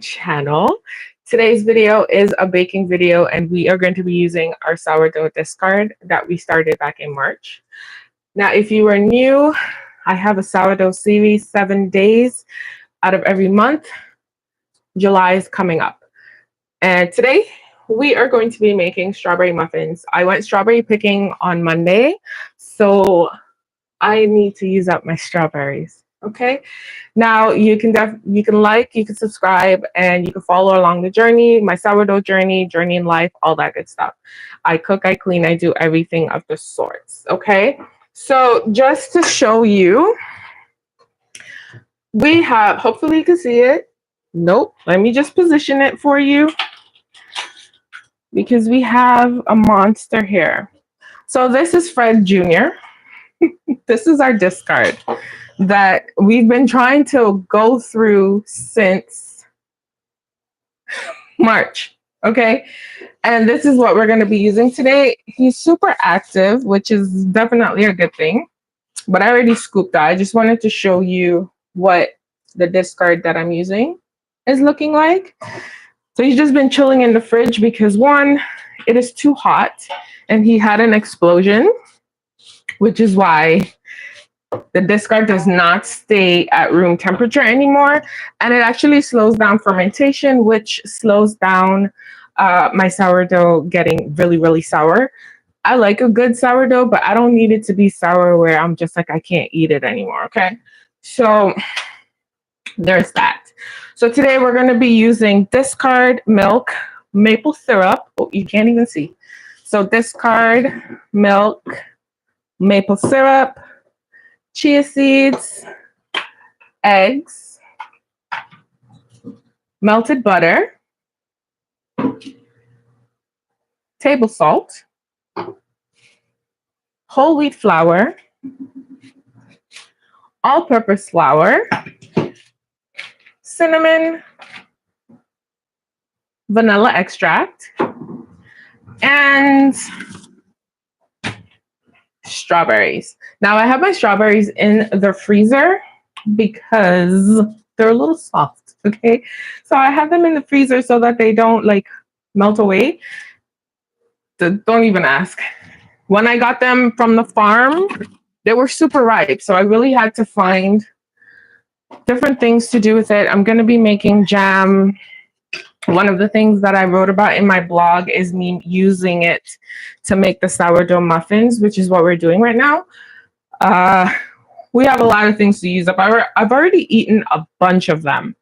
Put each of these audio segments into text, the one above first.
channel. Today's video is a baking video, and we are going to be using our sourdough discard that we started back in March. Now, if you are new, I have a sourdough series, 7 days out of every month. July is coming up. And today we are going to be making strawberry muffins. I went strawberry picking on Monday, so I need to use up my strawberries. Okay. Now you can subscribe, and you can follow along the journey, my sourdough journey in life, all that good stuff. I cook, I clean, I do everything of the sorts. Okay. So just to show you, we have, hopefully you can see it. Nope. Let me just position it for you because we have a monster here. So this is Fred Jr. This is our discard that we've been trying to go through since March. Okay. And this is what we're going to be using today. He's super active, which is definitely a good thing. But I already scooped that. I just wanted to show you what the discard that I'm using is looking like. So he's just been chilling in the fridge because, one, it is too hot and he had an explosion, which is why the discard does not stay at room temperature anymore. And it actually slows down fermentation, which slows down my sourdough getting really, really sour. I like a good sourdough, but I don't need it to be sour where I'm just like, I can't eat it anymore. Okay. So there's that. So today we're going to be using discard, milk, maple syrup. Oh, you can't even see. So discard, milk, maple syrup, chia seeds, eggs, melted butter, table salt, whole wheat flour, all-purpose flour, cinnamon, vanilla extract, and strawberries. Now I have my strawberries in the freezer because they're a little soft. Okay. So I have them in the freezer so that they don't like melt away. Don't even ask. When I got them from the farm, they were super ripe. So I really had to find different things to do with it. I'm going to be making jam. One of the things that I wrote about in my blog is me using it to make the sourdough muffins, which is what we're doing right now. We have a lot of things to use up. I've already eaten a bunch of them.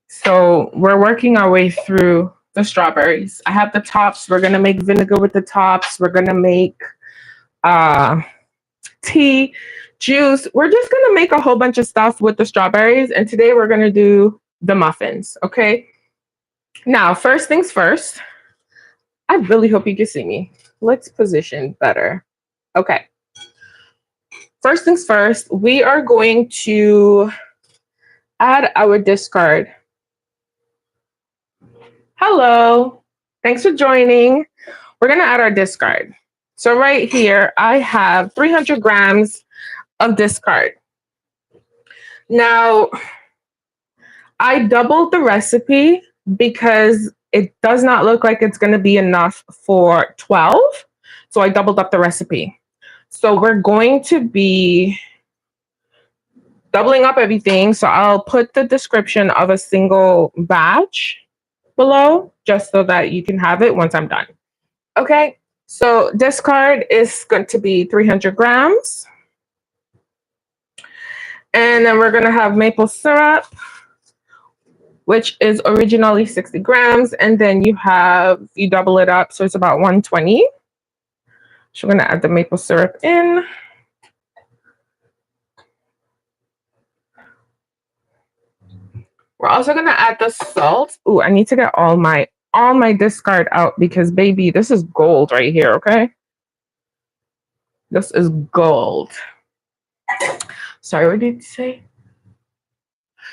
So we're working our way through the strawberries. I have the tops. We're going to make vinegar with the tops. We're going to make tea, juice. We're just going to make a whole bunch of stuff with the strawberries. And today we're going to do the muffins. Okay. Now, first things first, I really hope you can see me. Let's position better. Okay. First things first, we are going to add our discard. Hello. Thanks for joining. We're going to add our discard. So right here, I have 300 grams of discard. Now, I doubled the recipe because it does not look like it's going to be enough for 12. So I doubled up the recipe. So we're going to be doubling up everything. So I'll put the description of a single batch below just so that you can have it once I'm done. Okay. So discard is going to be 300 grams. And then we're going to have maple syrup, which is originally 60 grams. And then you double it up. So it's about 120. So we're going to add the maple syrup in. We're also going to add the salt. Ooh, I need to get all my discard out because, baby, this is gold right here, okay? This is gold. Sorry, what did you say?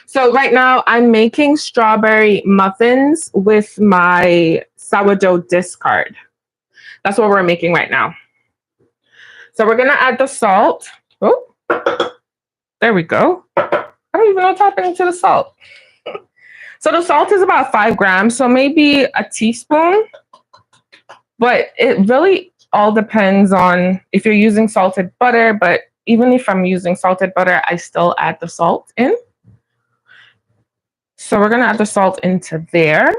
So right now I'm making strawberry muffins with my sourdough discard. That's what we're making right now. So we're going to add the salt. Oh, there we go. I don't even know what's happening to the salt. So the salt is about 5 grams, so maybe a teaspoon, but it really all depends on if you're using salted butter. But even if I'm using salted butter, I still add the salt in. So we're gonna add the salt into there.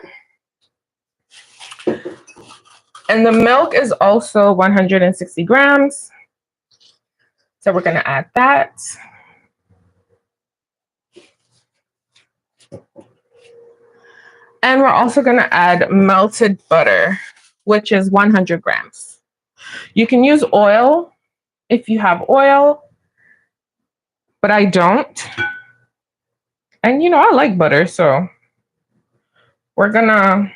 And the milk is also 160 grams. So we're gonna add that. And we're also gonna add melted butter, which is 100 grams. You can use oil if you have oil, but I don't. And you know, I like butter, so we're gonna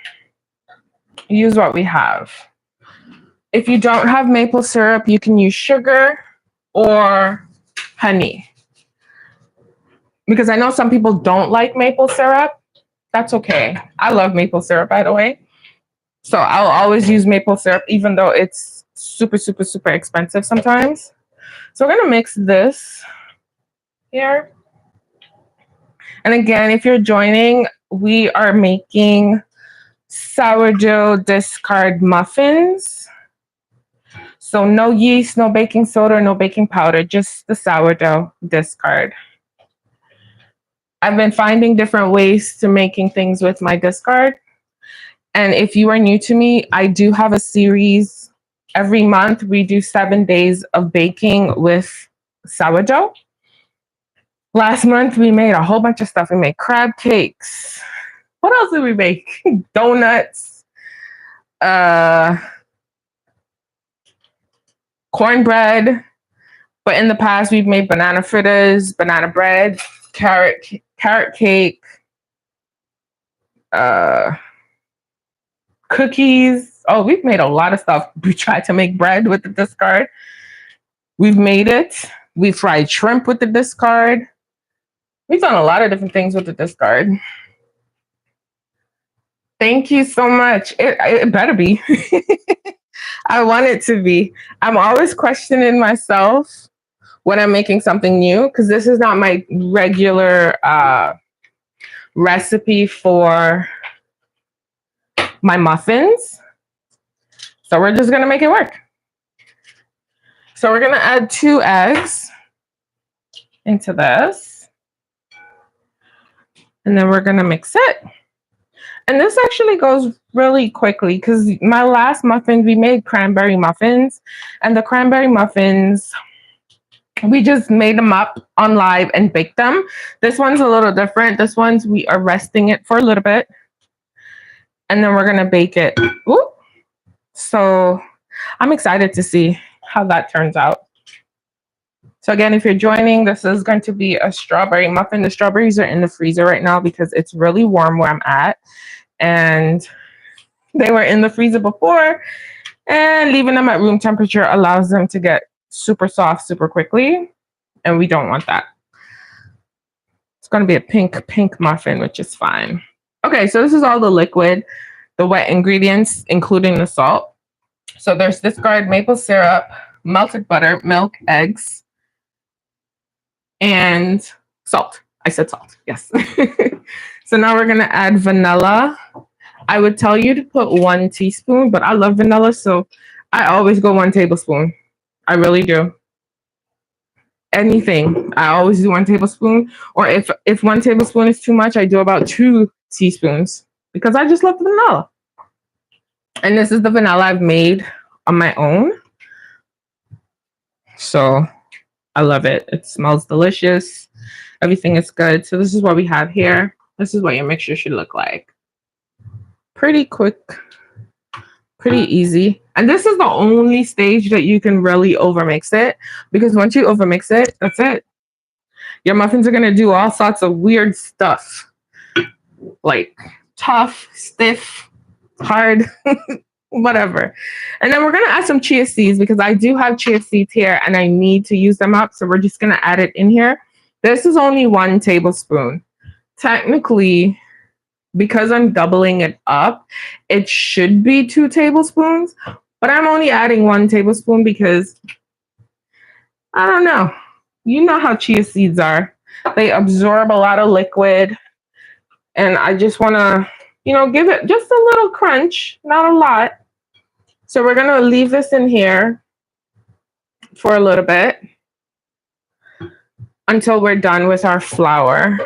use what we have. If you don't have maple syrup, you can use sugar or honey. Because I know some people don't like maple syrup. That's okay. I love maple syrup, by the way. So I'll always use maple syrup, even though it's super, super, super expensive sometimes. So we're gonna mix this here. And again, if you're joining, we are making sourdough discard muffins. So no yeast, no baking soda, no baking powder, just the sourdough discard. I've been finding different ways to making things with my discard. And if you are new to me, I do have a series. Every month we do 7 days of baking with sourdough. Last month we made a whole bunch of stuff. We made crab cakes. What else did we make? Donuts. Cornbread. But in the past we've made banana fritters, banana bread, carrot cake, cookies. Oh, we've made a lot of stuff. We tried to make bread with the discard. We've made it. We fried shrimp with the discard. We've done a lot of different things with the discard. Thank you so much. It better be. I want it to be. I'm always questioning myself when I'm making something new, because this is not my regular recipe for my muffins. So we're just gonna make it work. So we're gonna add 2 eggs into this. And then we're gonna mix it. And this actually goes really quickly, because my last muffins, we made cranberry muffins. And the cranberry muffins, we just made them up on live and baked them. This one's a little different. This one's, we are resting it for a little bit. And then we're gonna bake it. Ooh. So I'm excited to see how that turns out. So again, if you're joining, this is going to be a strawberry muffin. The strawberries are in the freezer right now because it's really warm where I'm at. And they were in the freezer before, and leaving them at room temperature allows them to get super soft super quickly. And we don't want that. It's going to be a pink muffin, which is fine. Okay, so this is all the liquid, the wet ingredients, including the salt. So there's discard maple syrup, melted butter, milk, eggs, and salt. I said salt, yes. So now we're going to add vanilla. I would tell you to put 1 teaspoon, but I love vanilla, so I always go 1 tablespoon. I really do. Anything, I always do 1 tablespoon. Or if 1 tablespoon is too much, I do about 2 teaspoons because I just love vanilla. And this is the vanilla I've made on my own. So I love it. It smells delicious. Everything is good. So this is what we have here. This is what your mixture should look like. Pretty quick, pretty easy. And this is the only stage that you can really overmix it, because once you overmix it, that's it. Your muffins are gonna do all sorts of weird stuff, like tough, stiff, hard, whatever. And then we're gonna add some chia seeds, because I do have chia seeds here and I need to use them up. So we're just gonna add it in here. This is only 1 tablespoon. Technically, because I'm doubling it up, it should be 2 tablespoons, but I'm only adding 1 tablespoon because I don't know. You know how chia seeds are. They absorb a lot of liquid And I just want to, give it just a little crunch, not a lot. So we're going to leave this in here for a little bit until we're done with our flour.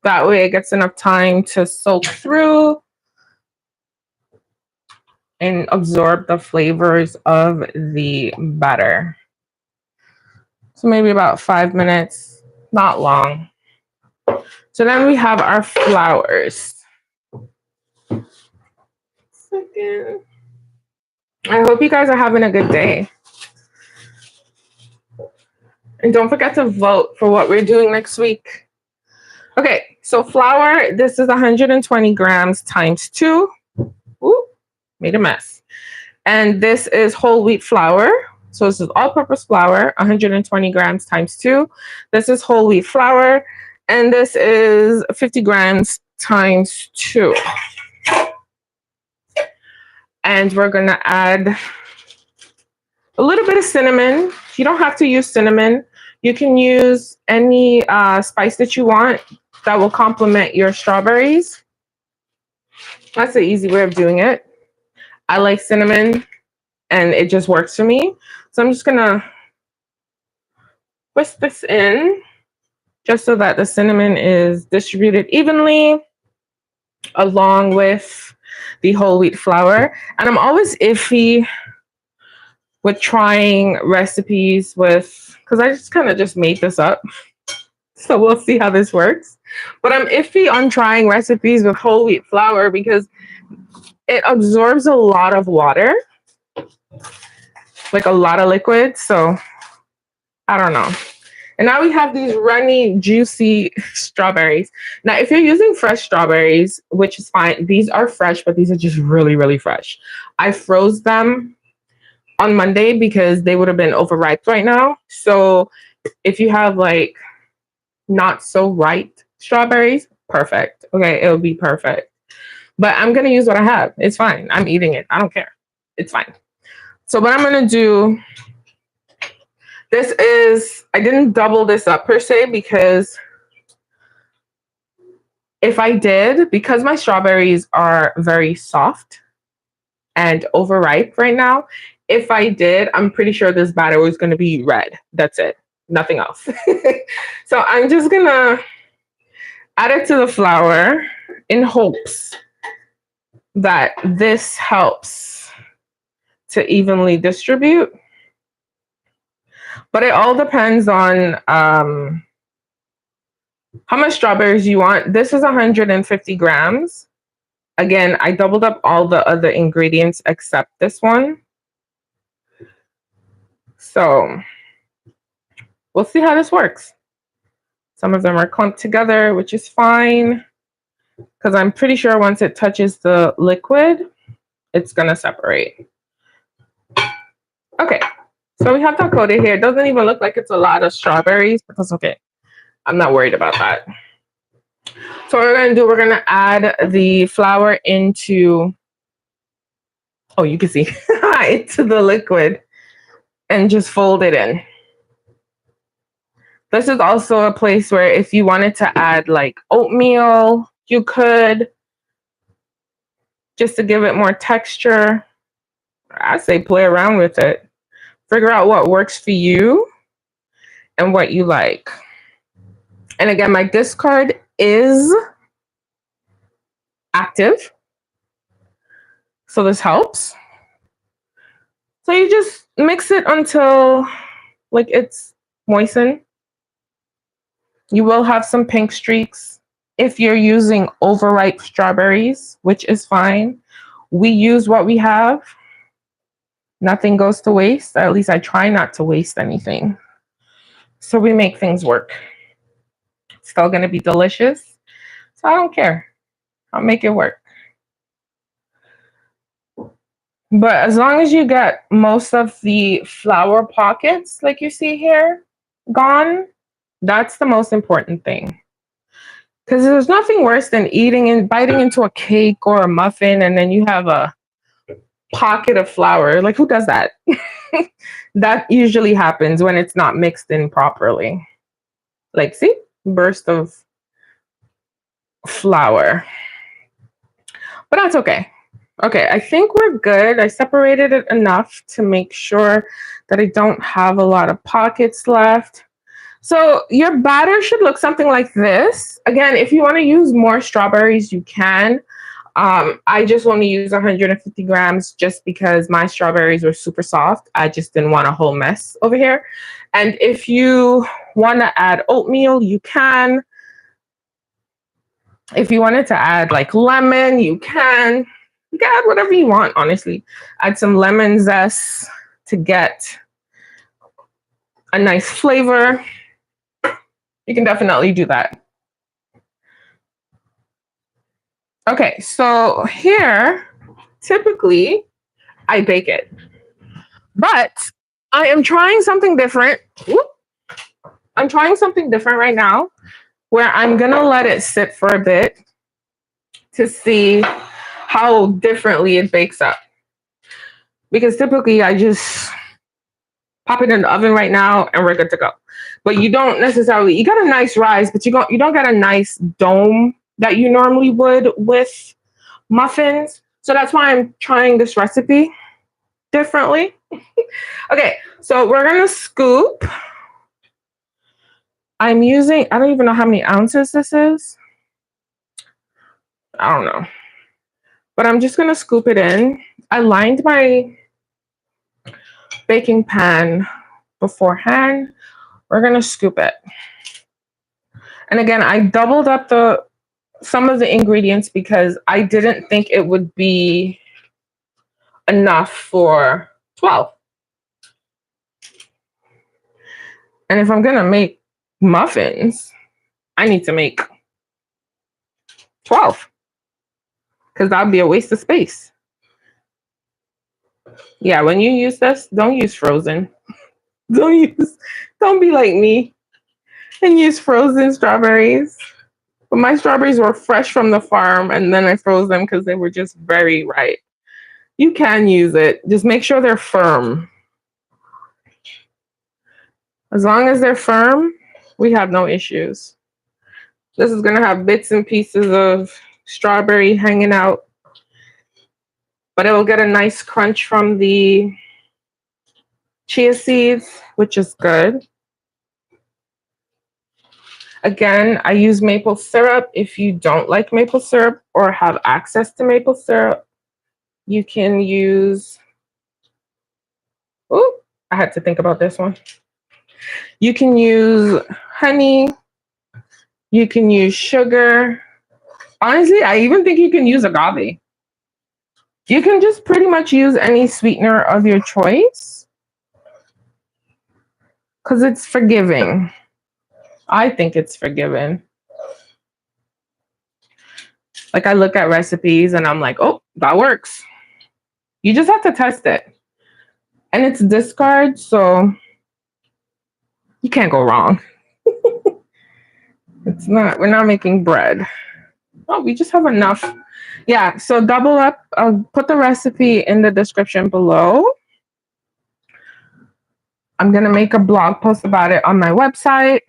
That way it gets enough time to soak through and absorb the flavors of the batter. So maybe about 5 minutes, not long. So then we have our flours. Second. I hope you guys are having a good day. And don't forget to vote for what we're doing next week. Okay, so flour, this is 120 grams times 2. Ooh, made a mess. And this is whole wheat flour. So this is all-purpose flour, 120 grams times 2. This is whole wheat flour. And this is 50 grams times 2. And we're going to add a little bit of cinnamon. You don't have to use cinnamon. You can use any spice that you want that will complement your strawberries. That's the easy way of doing it. I like cinnamon, and it just works for me. So I'm just going to whisk this in just so that the cinnamon is distributed evenly along with the whole wheat flour. And I'm always iffy with trying recipes with, because I just kind of just made this up. So we'll see how this works. But I'm iffy on trying recipes with whole wheat flour because it absorbs a lot of water, like a lot of liquid. So I don't know. And now we have these runny, juicy strawberries. Now, if you're using fresh strawberries, which is fine, these are fresh, but these are just really, really fresh. I froze them on Monday because they would have been overripe right now. So if you have like not so ripe strawberries, perfect. Okay, it'll be perfect. But I'm going to use what I have. It's fine. I'm eating it. I don't care. It's fine. So what I'm going to do, this is, I didn't double this up per se because if I did, because my strawberries are very soft and overripe right now, if I did, I'm pretty sure this batter was going to be red. That's it. Nothing else. So I'm just going to add it to the flour in hopes that this helps to evenly distribute. But it all depends on how much strawberries you want. This is 150 grams. Again, I doubled up all the other ingredients except this one. So we'll see how this works. Some of them are clumped together, which is fine, because I'm pretty sure once it touches the liquid, it's going to separate. Okay, so we have that coated here. It doesn't even look like it's a lot of strawberries, but that's okay. I'm not worried about that. So what we're going to do, we're going to add the flour into, oh, you can see, into the liquid and just fold it in. This is also a place where if you wanted to add like oatmeal, you could, just to give it more texture. I say play around with it. Figure out what works for you and what you like. And again, my discard is active, so this helps. So you just mix it until like it's moistened. You will have some pink streaks if you're using overripe strawberries, which is fine. We use what we have. Nothing goes to waste. At least I try not to waste anything. So we make things work. It's still going to be delicious. So I don't care. I'll make it work. But as long as you get most of the flour pockets, like you see here, gone, that's the most important thing. Because there's nothing worse than eating and biting into a cake or a muffin and then you have a pocket of flour. Like, who does that? That usually happens when it's not mixed in properly. Like, see? Burst of flour. But that's okay. Okay, I think we're good. I separated it enough to make sure that I don't have a lot of pockets left. So your batter should look something like this. Again, if you want to use more strawberries, you can. I just only use 150 grams just because my strawberries were super soft. I just didn't want a whole mess over here. And if you want to add oatmeal, you can. If you wanted to add like lemon, you can. You can add whatever you want, honestly. Add some lemon zest to get a nice flavor. You can definitely do that. Okay, so here, typically, I bake it. But I am trying something different. I'm trying something different right now where I'm going to let it sit for a bit to see how differently it bakes up. Because typically I just pop it in the oven right now and we're good to go. But you don't necessarily, you got a nice rise, but you don't get a nice dome that you normally would with muffins. So that's why I'm trying this recipe differently. Okay, so we're gonna scoop. I'm using, I don't even know how many ounces this is. I don't know. But I'm just gonna scoop it in. I lined my baking pan beforehand. We're gonna scoop it. And again, I doubled up some of the ingredients because I didn't think it would be enough for 12. And if I'm gonna make muffins, I need to make 12 because that'd be a waste of space. Yeah, when you use this, don't use frozen. Don't be like me and use frozen strawberries. But my strawberries were fresh from the farm and then I froze them because they were just very ripe. You can use it. Just make sure they're firm. As long as they're firm, we have no issues. This is going to have bits and pieces of strawberry hanging out, but it will get a nice crunch from the chia seeds, which is good. Again, I use maple syrup. If you don't like maple syrup or have access to maple syrup, you can use, oh, I had to think about this one. You can use honey. You can use sugar. Honestly, I even think you can use agave. You can just pretty much use any sweetener of your choice because it's forgiving. I think it's forgiving. Like I look at recipes and I'm like, oh, that works. You just have to test it. And it's discard, so you can't go wrong. We're not making bread. Oh, we just have enough. Yeah, so double up. I'll put the recipe in the description below. I'm going to make a blog post about it on my website.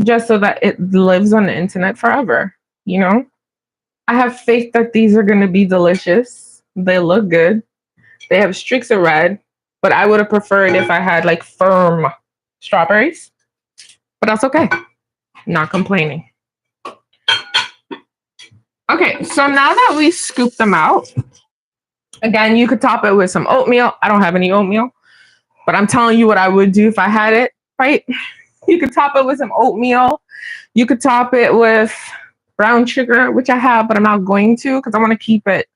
Just so that it lives on the internet forever, you know? I have faith that these are going to be delicious. They look good. They have streaks of red, but I would have preferred if I had like firm strawberries. But that's okay. Not complaining. Okay, so now that we scoop them out, again, you could top it with some oatmeal. I don't have any oatmeal, but I'm telling you what I would do if I had it, right? You could top it with some oatmeal. You could top it with brown sugar, which I have, but I'm not going to because I want to keep it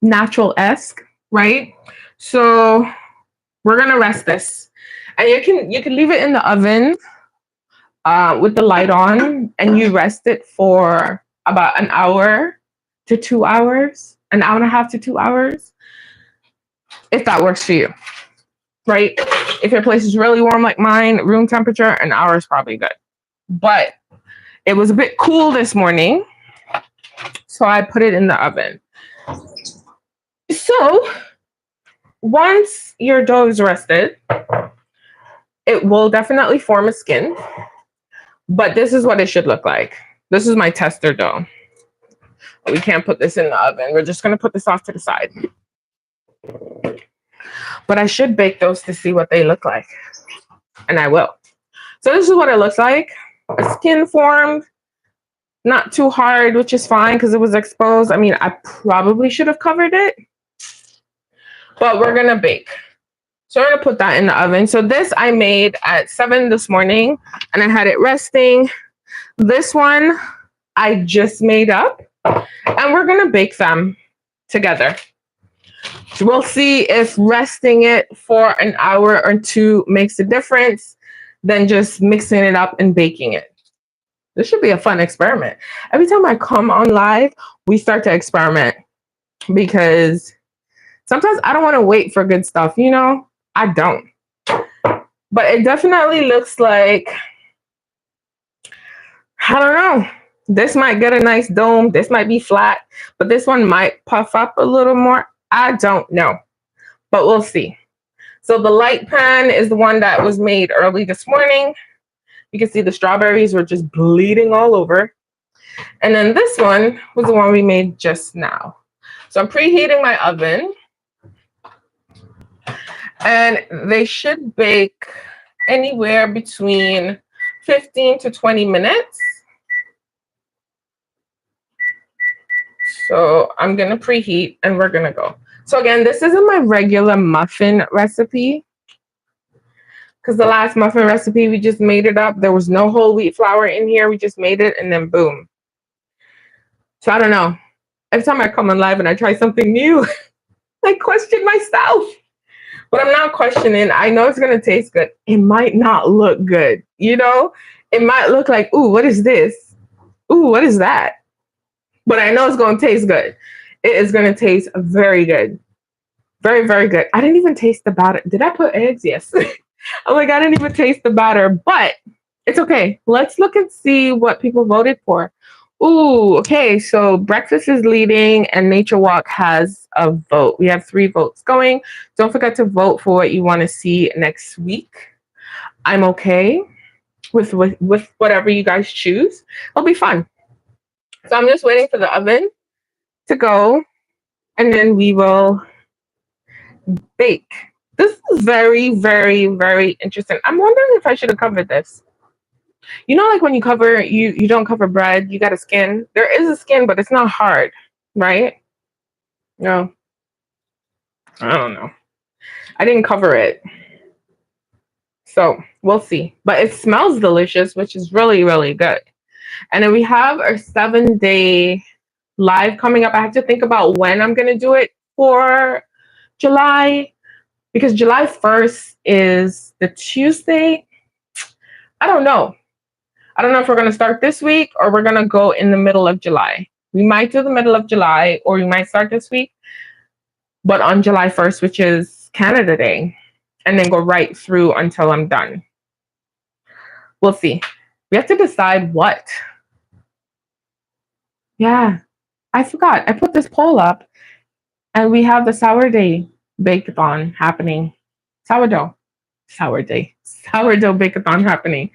natural-esque, right? So we're gonna rest this, and you can leave it in the oven with the light on, and you rest it for about an hour to 2 hours, an hour and a half to 2 hours, if that works for you, right? If your place is really warm like mine, room temperature, an hour is probably good. But it was a bit cool this morning, so I put it in the oven. So once your dough is rested, it will definitely form a skin. But this is what it should look like. This is my tester dough. We can't put this in the oven. We're just going to put this off to the side. But I should bake those to see what they look like. And I will. So this is what it looks like. A skin formed. Not too hard, which is fine because it was exposed. I mean, I probably should have covered it. But we're going to bake. So we're going to put that in the oven. So this I made at 7 this morning. And I had it resting. This one I just made up. And we're going to bake them together. So we'll see if resting it for an hour or two makes a difference than just mixing it up and baking it. This should be a fun experiment. Every time I come on live, we start to experiment because sometimes I don't want to wait for good stuff, you know? I don't. But it definitely looks like, I don't know. This might get a nice dome. This might be flat, but this one might puff up a little more. I don't know, but we'll see. So the light pan is the one that was made early this morning. You can see the strawberries were just bleeding all over. And then this one was the one we made just now. So I'm preheating my oven. And they should bake anywhere between 15 to 20 minutes. So I'm going to preheat and we're going to go. So again, this isn't my regular muffin recipe. Because the last muffin recipe, we just made it up. There was no whole wheat flour in here. We just made it and then boom. So I don't know. Every time I come on live and I try something new, I question myself. But I'm not questioning. I know it's going to taste good. It might not look good. You know, it might look like, ooh, what is this? Ooh, what is that? But I know it's going to taste good. It is going to taste very good. Very, very good. I didn't even taste the batter. Did I put eggs? Yes. I'm like, I didn't even taste the batter, but it's okay. Let's look and see what people voted for. Ooh, okay. So breakfast is leading and Nature Walk has a vote. We have 3 votes going. Don't forget to vote for what you want to see next week. I'm okay with whatever you guys choose. It'll be fun. So I'm just waiting for the oven to go and then we will bake. This is very, very, very interesting. I'm wondering if I should have covered this. You know, like when you cover, you don't cover bread, you got a skin. There is a skin, but it's not hard, right? No. I don't know. I didn't cover it. So we'll see. But it smells delicious, which is really, really good. And then we have our 7-day live coming up. I have to think about when I'm going to do it for July. Because July 1st is the Tuesday. I don't know. I don't know if we're going to start this week or we're going to go in the middle of July. We might do the middle of July or we might start this week. But on July 1st, which is Canada Day. And then go right through until I'm done. We'll see. We have to decide what. Yeah. I forgot. I put this poll up. And we have the sourdough bake-a-thon happening. Sourdough bake-a-thon happening.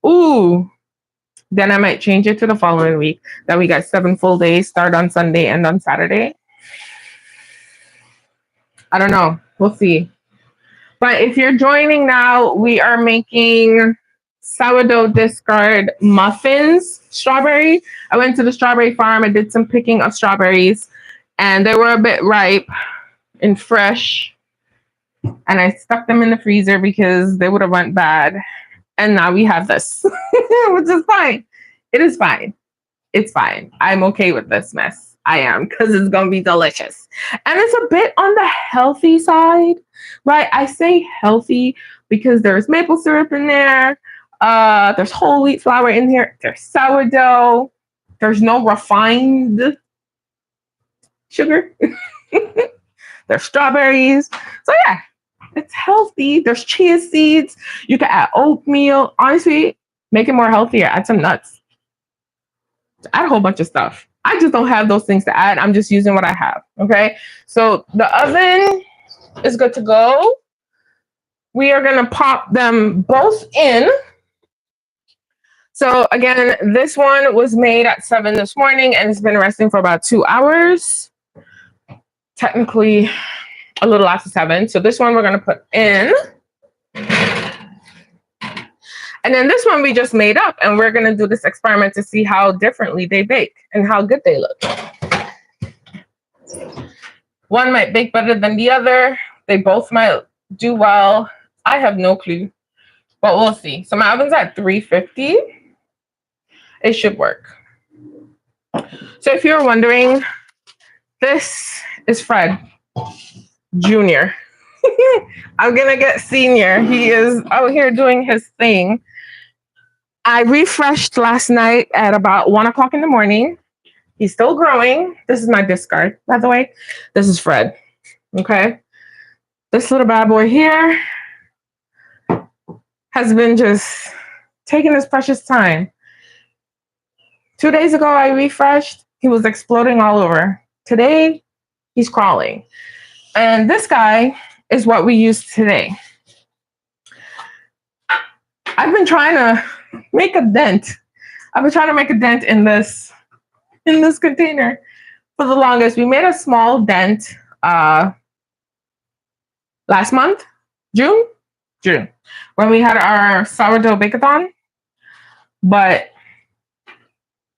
Ooh. Then I might change it to the following week. Then we got 7 full days, start on Sunday and on Saturday. I don't know. We'll see. But if you're joining now, we are making sourdough discard muffins, strawberry. I went to the strawberry farm. I did some picking of strawberries. And they were a bit ripe and fresh. And I stuck them in the freezer because they would have went bad. And now we have this, which is fine. It is fine. It's fine. I'm okay with this mess. I am, because it's going to be delicious. And it's a bit on the healthy side, right? I say healthy because there's maple syrup in there. There's whole wheat flour in here. There's sourdough. There's no refined sugar. There's strawberries. So yeah, it's healthy. There's chia seeds. You can add oatmeal. Honestly, make it more healthier. Add some nuts. Add a whole bunch of stuff. I just don't have those things to add. I'm just using what I have. Okay. So the oven is good to go. We are going to pop them both in. So again, this one was made at 7 this morning and it's been resting for about 2 hours. Technically a little after 7. So this one we're going to put in. And then this one we just made up, and we're going to do this experiment to see how differently they bake and how good they look. One might bake better than the other. They both might do well. I have no clue, but we'll see. So my oven's at 350. It should work. So if you're wondering, this is Fred Jr. I'm going to get Senior. He is out here doing his thing. I refreshed last night at about 1 o'clock in the morning. He's still growing. This is my discard, by the way. This is Fred. Okay. This little bad boy here has been just taking his precious time. 2 days ago, I refreshed. He was exploding all over. Today, he's crawling. And this guy is what we use today. I've been trying to make a dent. I've been trying to make a dent in this container for the longest. We made a small dent last month, June, when we had our sourdough bake-a-thon, but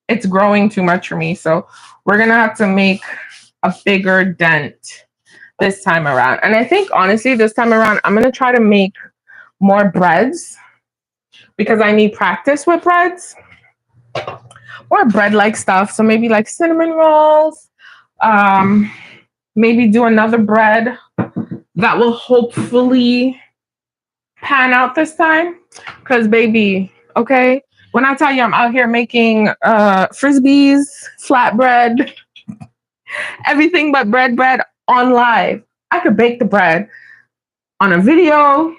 it's growing too much for me. So we're going to have to make a bigger dent this time around. And I think, honestly, this time around, I'm going to try to make more breads because I need practice with breads. Or bread-like stuff. So maybe like cinnamon rolls. Maybe do another bread that will hopefully pan out this time. Because, baby, okay, when I tell you I'm out here making Frisbees, flatbread, everything but bread on live. I could bake the bread on a video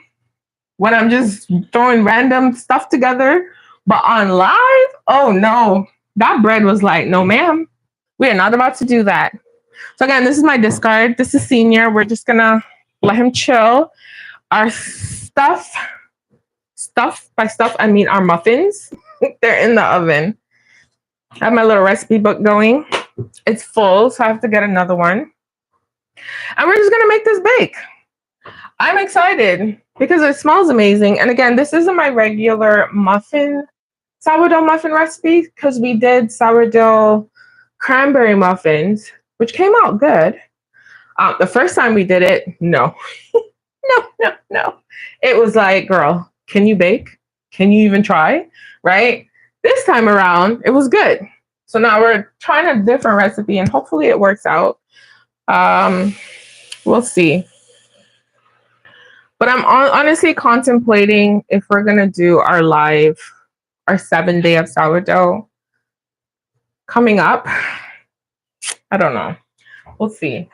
when I'm just throwing random stuff together. But on live, oh no, that bread was like, no ma'am, we are not about to do that. So again, this is my discard. This is Senior. We're just gonna let him chill. Our stuff, by stuff, I mean our muffins. They're in the oven. I have my little recipe book going. It's full, so I have to get another one. And we're just gonna make this bake. I'm excited because it smells amazing. And again, this isn't my regular sourdough muffin recipe because we did sourdough cranberry muffins, which came out good. The first time we did it, no. No. It was like, girl, can you bake? Can you even try? Right? This time around, it was good. So now we're trying a different recipe and hopefully it works out. We'll see. But I'm honestly contemplating if we're going to do our 7 day of sourdough coming up. I don't know. We'll see.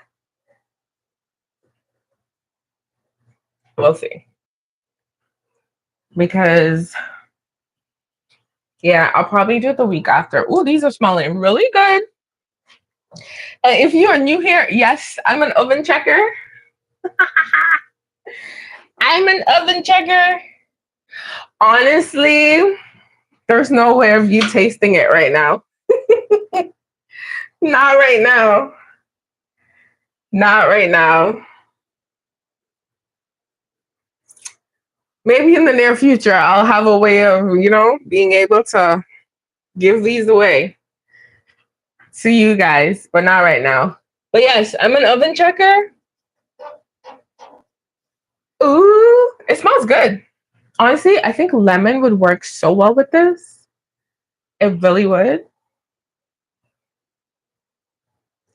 We'll see. Because, yeah, I'll probably do it the week after. Oh, these are smelling really good. And if you are new here, yes, I'm an oven checker. I'm an oven checker. Honestly, there's no way of you tasting it right now. Not right now. Not right now. Maybe in the near future, I'll have a way of, being able to give these away to you guys, but not right now. But yes, I'm an oven checker. Ooh, it smells good. Honestly, I think lemon would work so well with this. It really would.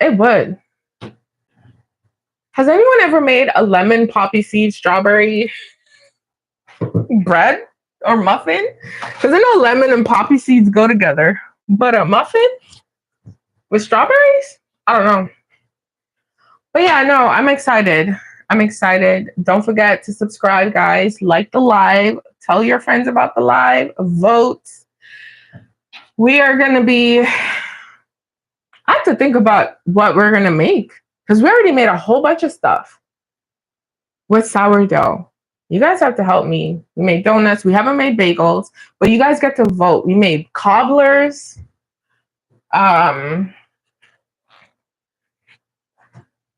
It would. Has anyone ever made a lemon poppy seed strawberry bread or muffin? Because I know lemon and poppy seeds go together. But a muffin with strawberries? I don't know. But yeah, no, I'm excited. Don't forget to subscribe, guys. Like the live. Tell your friends about the live. Vote. We are going to be... I have to think about what we're going to make. Because we already made a whole bunch of stuff with sourdough. You guys have to help me. We made donuts. We haven't made bagels, but you guys get to vote. We made cobblers.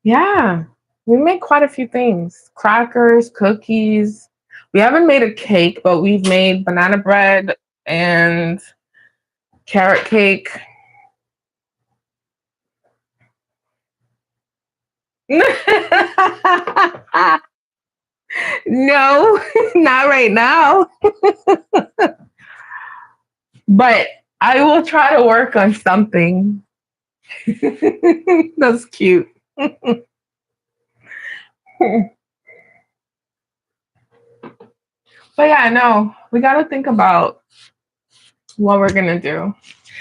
Yeah, we made quite a few things. Crackers, cookies. We haven't made a cake, but we've made banana bread and carrot cake. No, not right now. But I will try to work on something. That's cute. But yeah, no, we got to think about what we're going to do.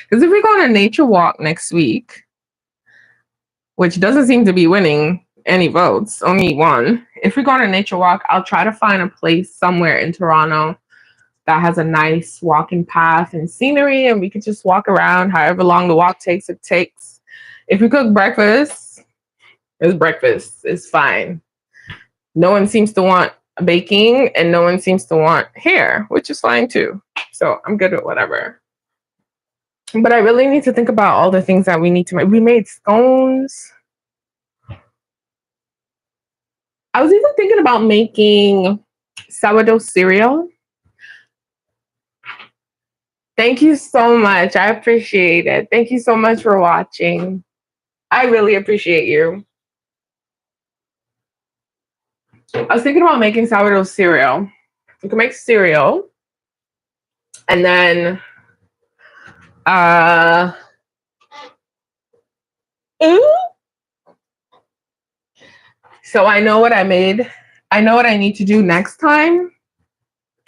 Because if we go on a nature walk next week, which doesn't seem to be winning any votes, only one. If we go on a nature walk, I'll try to find a place somewhere in Toronto that has a nice walking path and scenery, and we could just walk around however long the walk takes, it takes. If we cook breakfast, it's breakfast. It's fine. No one seems to want baking, and no one seems to want hair, which is fine too. So I'm good with whatever. But I really need to think about all the things that we need to make. We made scones. I was even thinking about making sourdough cereal. Thank you so much. I appreciate it. Thank you so much for watching. I really appreciate you. I was thinking about making sourdough cereal. You can make cereal and then so I know what I made. I know what I need to do next time.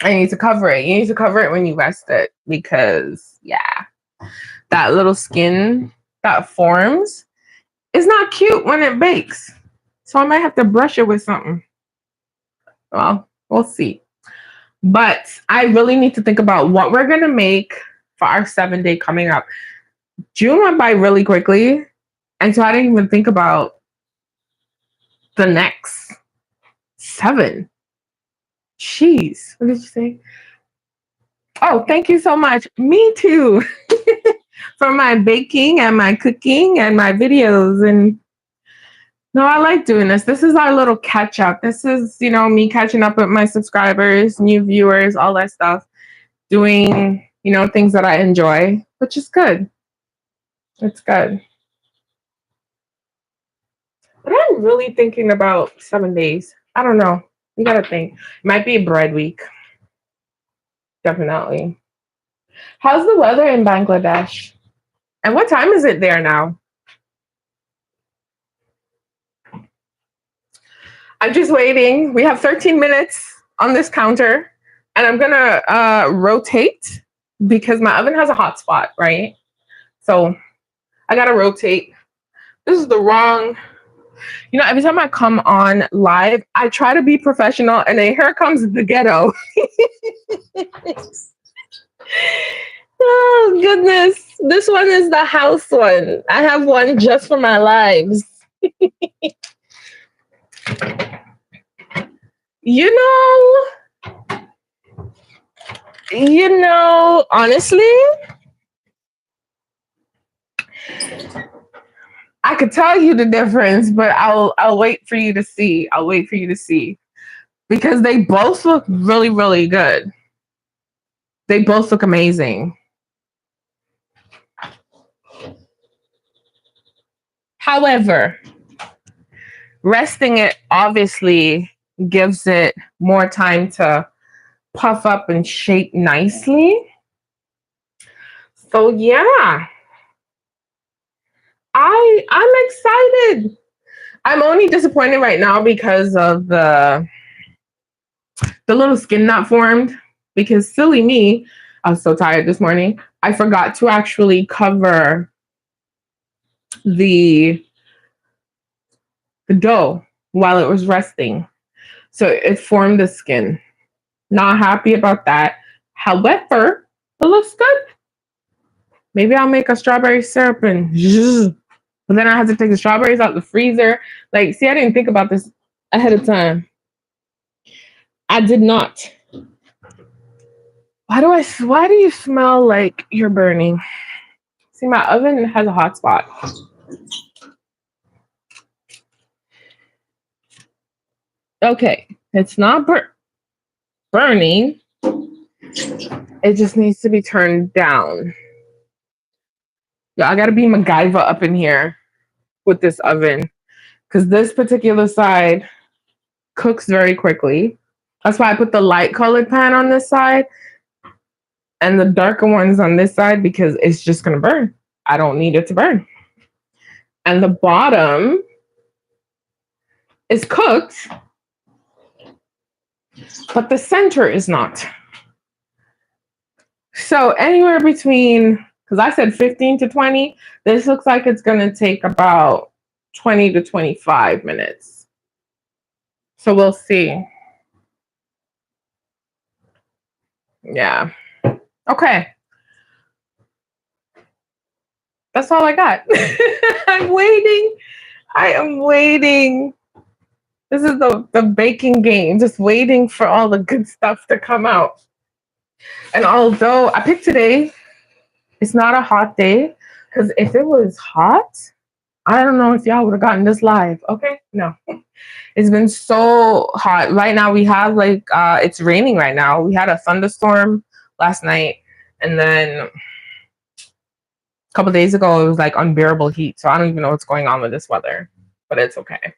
I need to cover it. You need to cover it when you rest it because, yeah, that little skin that forms is not cute when it bakes. So I might have to brush it with something. Well, we'll see. But I really need to think about what we're going to make for our 7-day coming up. June went by really quickly. And so I didn't even think about the next 7. Jeez, what did you say? Oh, thank you so much. Me too. For my baking and my cooking and my videos. And no, I like doing this. This is our little catch up. This is, me catching up with my subscribers, new viewers, all that stuff. Doing, things that I enjoy, which is good. It's good. But I'm really thinking about 7 days. I don't know. You gotta think. It might be a bread week. Definitely. How's the weather in Bangladesh? And what time is it there now? I'm just waiting. We have 13 minutes on this counter. And I'm gonna rotate because my oven has a hot spot, right? So I gotta rotate. This is the wrong. Every time I come on live, I try to be professional, and then here comes the ghetto. Oh, goodness. This one is the house one. I have one just for my lives. Honestly, I could tell you the difference, but I'll wait for you to see. I'll wait for you to see. Because they both look really, really good. They both look amazing. However, resting it obviously gives it more time to puff up and shape nicely. So yeah, I'm excited. I'm only disappointed right now because of the little skin not formed. Because silly me, I was so tired this morning. I forgot to actually cover the dough while it was resting. So it formed the skin. Not happy about that. However, it looks good. Maybe I'll make a strawberry syrup and but then I have to take the strawberries out the freezer. I didn't think about this ahead of time. I did not. Why do you smell like you're burning? See, my oven has a hot spot. Okay, it's not burning. It just needs to be turned down. Yeah, I gotta be MacGyver up in here with this oven because this particular side cooks very quickly. That's why I put the light colored pan on this side and the darker ones on this side because it's just gonna burn. I don't need it to burn. And the bottom is cooked, but the center is not. So anywhere between, because I said 15 to 20, this looks like it's going to take about 20 to 25 minutes. So we'll see. Yeah. Okay. That's all I got. I'm waiting. I am waiting. This is the baking game, just waiting for all the good stuff to come out. And although I picked today, it's not a hot day, because if it was hot, I don't know if y'all would have gotten this live. Okay, no. It's been so hot. Right now we have like, it's raining right now. We had a thunderstorm last night, and then a couple of days ago, it was like unbearable heat. So I don't even know what's going on with this weather, but it's okay.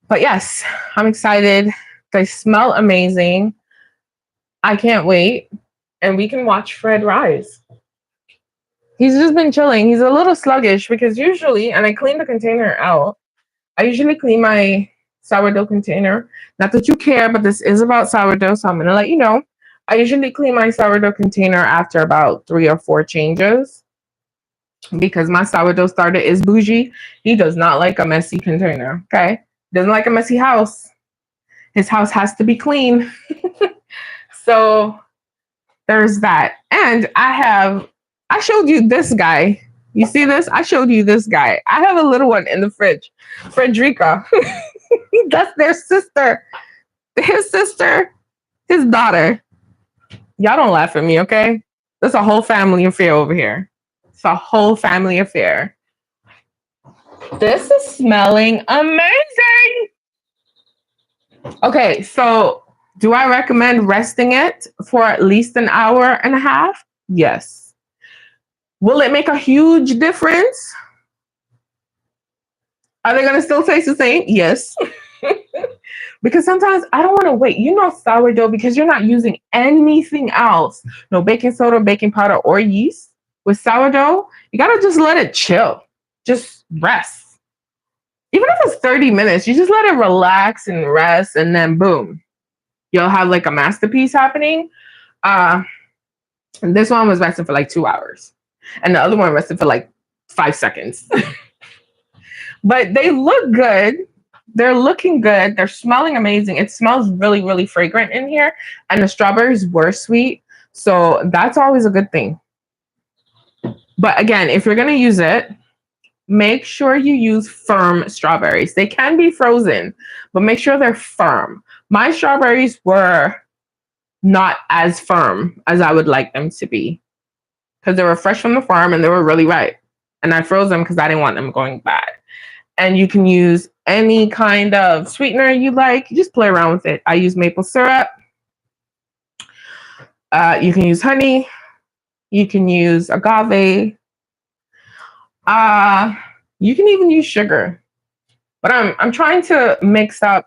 But yes, I'm excited. They smell amazing. I can't wait. And we can watch Fred rise. He's just been chilling. He's a little sluggish because usually, and I clean the container out, I usually clean my sourdough container. Not that you care, but this is about sourdough, so I'm going to let you know. I usually clean my sourdough container after about 3 or 4 changes because my sourdough starter is bougie. He does not like a messy container, okay? Doesn't like a messy house. His house has to be clean. So there's that. And I showed you this guy. You see this? I showed you this guy. I have a little one in the fridge. Frederica. That's their sister. His sister, his daughter. Y'all don't laugh at me, okay? That's a whole family affair over here. It's a whole family affair. This is smelling amazing. Okay, so do I recommend resting it for at least an hour and a half? Yes. Will it make a huge difference? Are they going to still taste the same? Yes. Because sometimes I don't want to wait. You know, sourdough, because you're not using anything else. No baking soda, baking powder, or yeast. With sourdough, you got to just let it chill. Just rest. Even if it's 30 minutes, you just let it relax and rest, and then boom. You'll have like a masterpiece happening. And this one was resting for like 2 hours. And the other one rested for like 5 seconds. But they look good. They're looking good. They're smelling amazing. It smells really, really fragrant in here. And the strawberries were sweet. So that's always a good thing. But again, if you're going to use it, make sure you use firm strawberries. They can be frozen, but make sure they're firm. My strawberries were not as firm as I would like them to be because they were fresh from the farm and they were really ripe. And I froze them because I didn't want them going bad. And you can use any kind of sweetener you like. You just play around with it. I use maple syrup. You can use honey. You can use agave. You can even use sugar. But I'm trying to mix up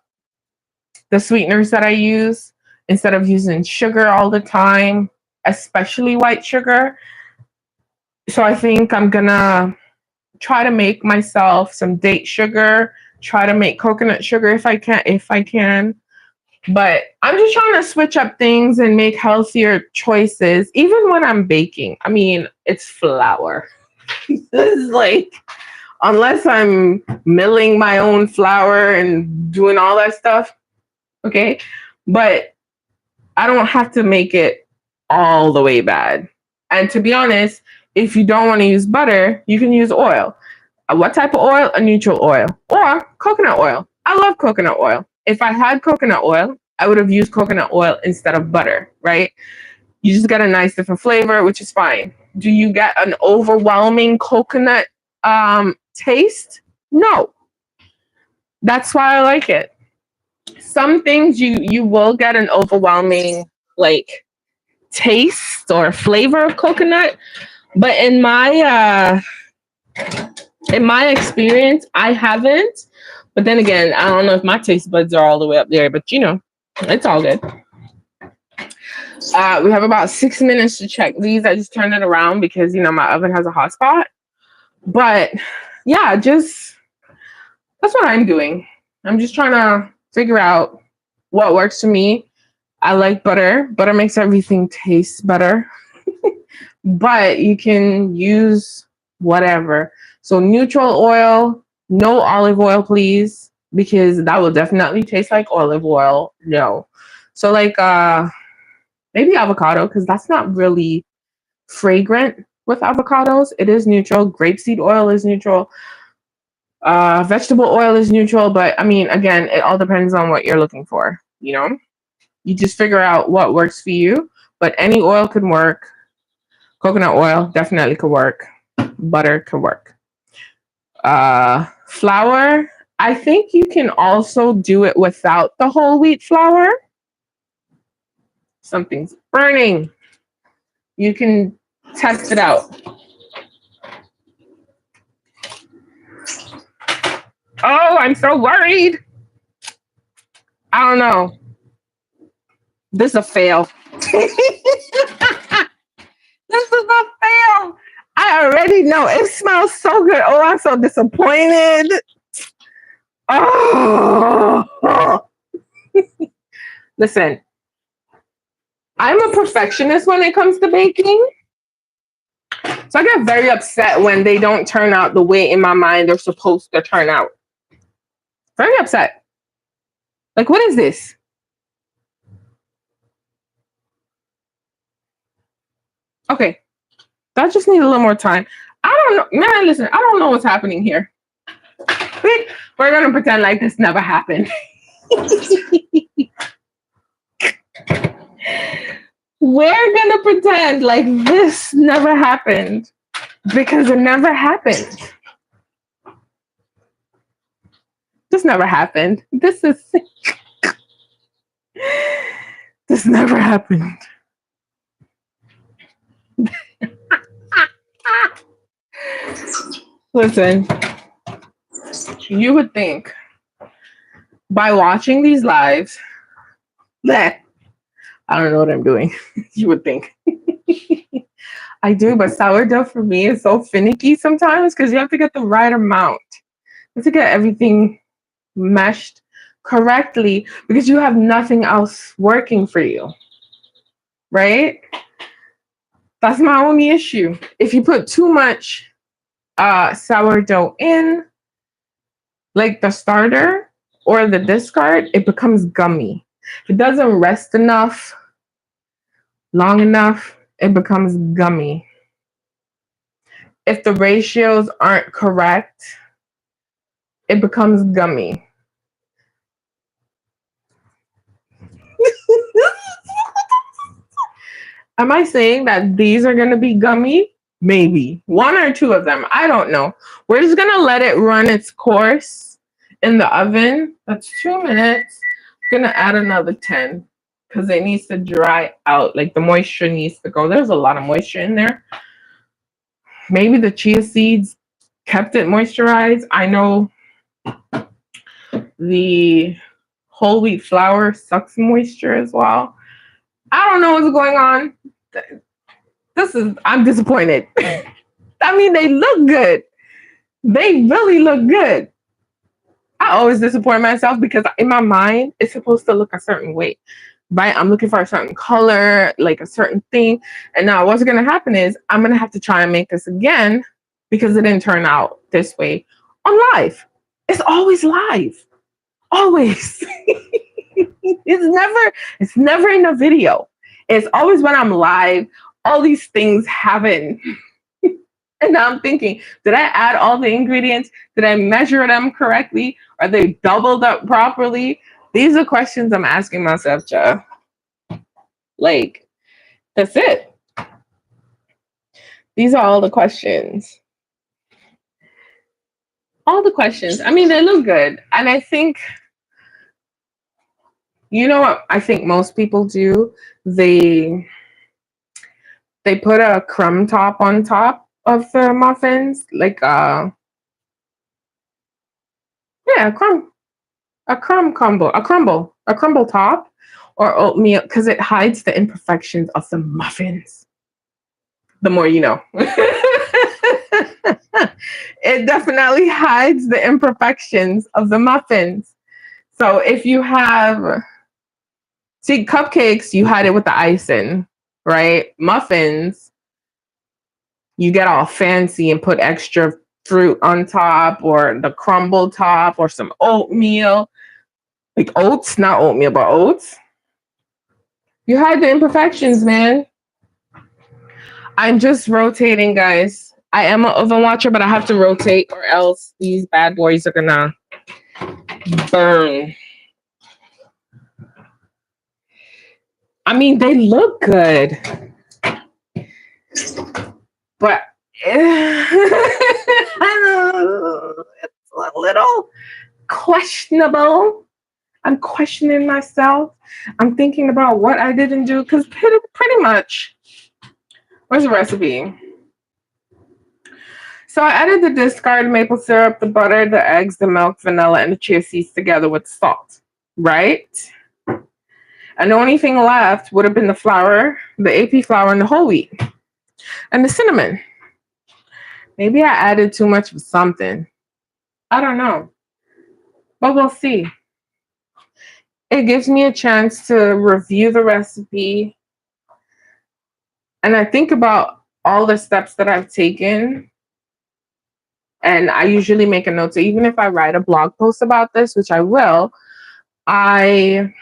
the sweeteners that I use instead of using sugar all the time, especially white sugar. So I think I'm gonna try to make myself some date sugar, try to make coconut sugar if I can. But I'm just trying to switch up things and make healthier choices, even when I'm baking. I mean, it's flour. This is like, unless I'm milling my own flour and doing all that stuff, okay? But I don't have to make it all the way bad. And to be honest, if you don't want to use butter, you can use oil. What type of oil? A neutral oil or coconut oil. I love coconut oil. If I had coconut oil, I would have used coconut oil instead of butter, right? You just get a nice different flavor, which is fine. Do you get an overwhelming coconut taste? No. That's why I like it. Some things you will get an overwhelming like taste or flavor of coconut, but in my experience, I haven't. But then again, I don't know if my taste buds are all the way up there, but you know, it's all good. We have about 6 minutes to check these. I just turned it around because, you know, my oven has a hot spot. But yeah, just that's what I'm doing. I'm just trying to figure out what works for me. I like butter. Butter makes everything taste better. But you can use whatever. So neutral oil, no olive oil, please, because that will definitely taste like olive oil. No. So like maybe avocado, because that's not really fragrant with avocados. It is neutral. Grapeseed oil is neutral. Vegetable oil is neutral, but I mean, again, it all depends on what you're looking for. You know, you just figure out what works for you. But any oil could work. Coconut oil definitely could work. Butter could work. Flour, I think you can also do it without the whole wheat flour. Something's burning. You can test it out. Oh, I'm so worried. I don't know. This is a fail. This is a fail. I already know. It smells so good. Oh, I'm so disappointed. Oh. Listen, I'm a perfectionist when it comes to baking. So I get very upset when they don't turn out the way in my mind they're supposed to turn out. Very upset. Like, what is this? Okay. That just needs a little more time. I don't know. Man, listen, I don't know what's happening here. We're going to pretend like this never happened. We're going to pretend like this never happened because it never happened. This never happened. This never happened. Listen, you would think by watching these lives that I don't know what I'm doing. You would think. I do, but sourdough for me is so finicky sometimes because you have to get the right amount. You have to get everything meshed correctly because you have nothing else working for you. Right? That's my only issue. If you put too much sourdough in, like the starter or the discard, it becomes gummy. If it doesn't rest enough, long enough, it becomes gummy. If the ratios aren't correct, it becomes gummy. Am I saying that these are going to be gummy? Maybe. One or two of them. I don't know. We're just going to let it run its course in the oven. That's 2 minutes. I'm going to add another 10 because it needs to dry out. Like the moisture needs to go. There's a lot of moisture in there. Maybe the chia seeds kept it moisturized. I know the whole wheat flour sucks moisture as well. I don't know what's going on. I'm disappointed. I mean, they look good. They really look good. I always disappoint myself because in my mind, it's supposed to look a certain way, right? I'm looking for a certain color, like a certain thing. And now what's going to happen is I'm going to have to try and make this again because it didn't turn out this way on live. It's always live. Always. It's never in a video. It's always when I'm live, all these things happen. And now I'm thinking, did I add all the ingredients? Did I measure them correctly? Are they doubled up properly? These are questions I'm asking myself, child. Like, that's it. These are all the questions. All the questions. I mean, they look good. And I think, you know what I think most people do? They they put a crumb top on top of the muffins. Like yeah, a crumble top or oatmeal because it hides the imperfections of the muffins. The more you know. It definitely hides the imperfections of the muffins. So if you have, see, cupcakes, you hide it with the icing, right? Muffins, you get all fancy and put extra fruit on top or the crumble top or some oatmeal, like oats, not oatmeal, but oats. You hide the imperfections, man. I'm just rotating, guys. I am an oven watcher, but I have to rotate or else these bad boys are gonna burn. I mean, they look good, but it's a little questionable. I'm questioning myself. I'm thinking about what I didn't do because pretty much, where's the recipe? So I added the discarded maple syrup, the butter, the eggs, the milk, vanilla, and the chia seeds together with salt, right? And the only thing left would have been the flour, the AP flour, and the whole wheat, and the cinnamon. Maybe I added too much of something. I don't know, but we'll see. It gives me a chance to review the recipe, and I think about all the steps that I've taken. And I usually make a note. So even if I write a blog post about this, which I will, I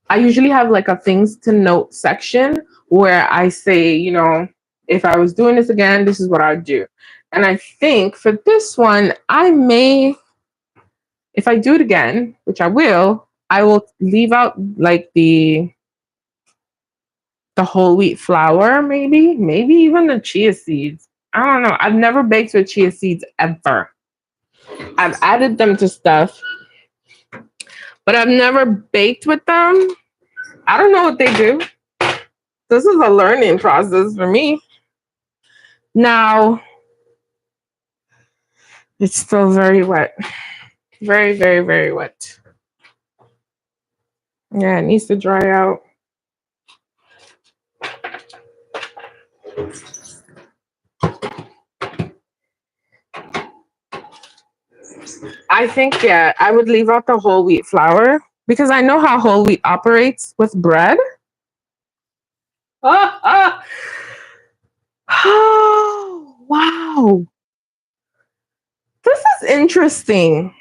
I usually have like a things to note section where I say, you know, if I was doing this again, this is what I'd do. And I think for this one, I may, if I do it again, which I will leave out like the whole wheat flour, maybe even the chia seeds. I don't know. I've never baked with chia seeds ever. I've added them to stuff, but I've never baked with them. I don't know what they do. This is a learning process for me. Now, it's still very wet. Very, very, very wet. Yeah, it needs to dry out. I think, yeah, I would leave out the whole wheat flour because I know how whole wheat operates with bread. Oh, wow. This is interesting.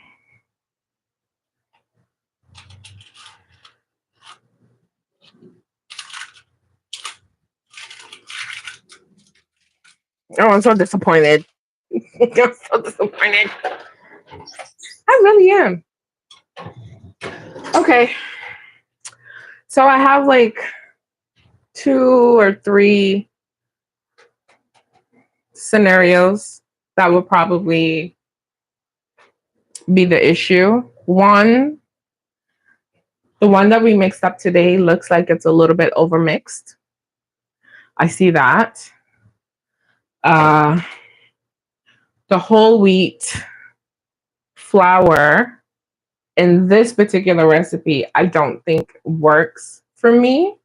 Oh, I'm so disappointed. I'm so disappointed. I really am. Okay. So I have like 2 or 3 scenarios that would probably be the issue. One, the one that we mixed up today looks like it's a little bit overmixed. I see that. Uh, the whole wheat flour in this particular recipe, I don't think works for me.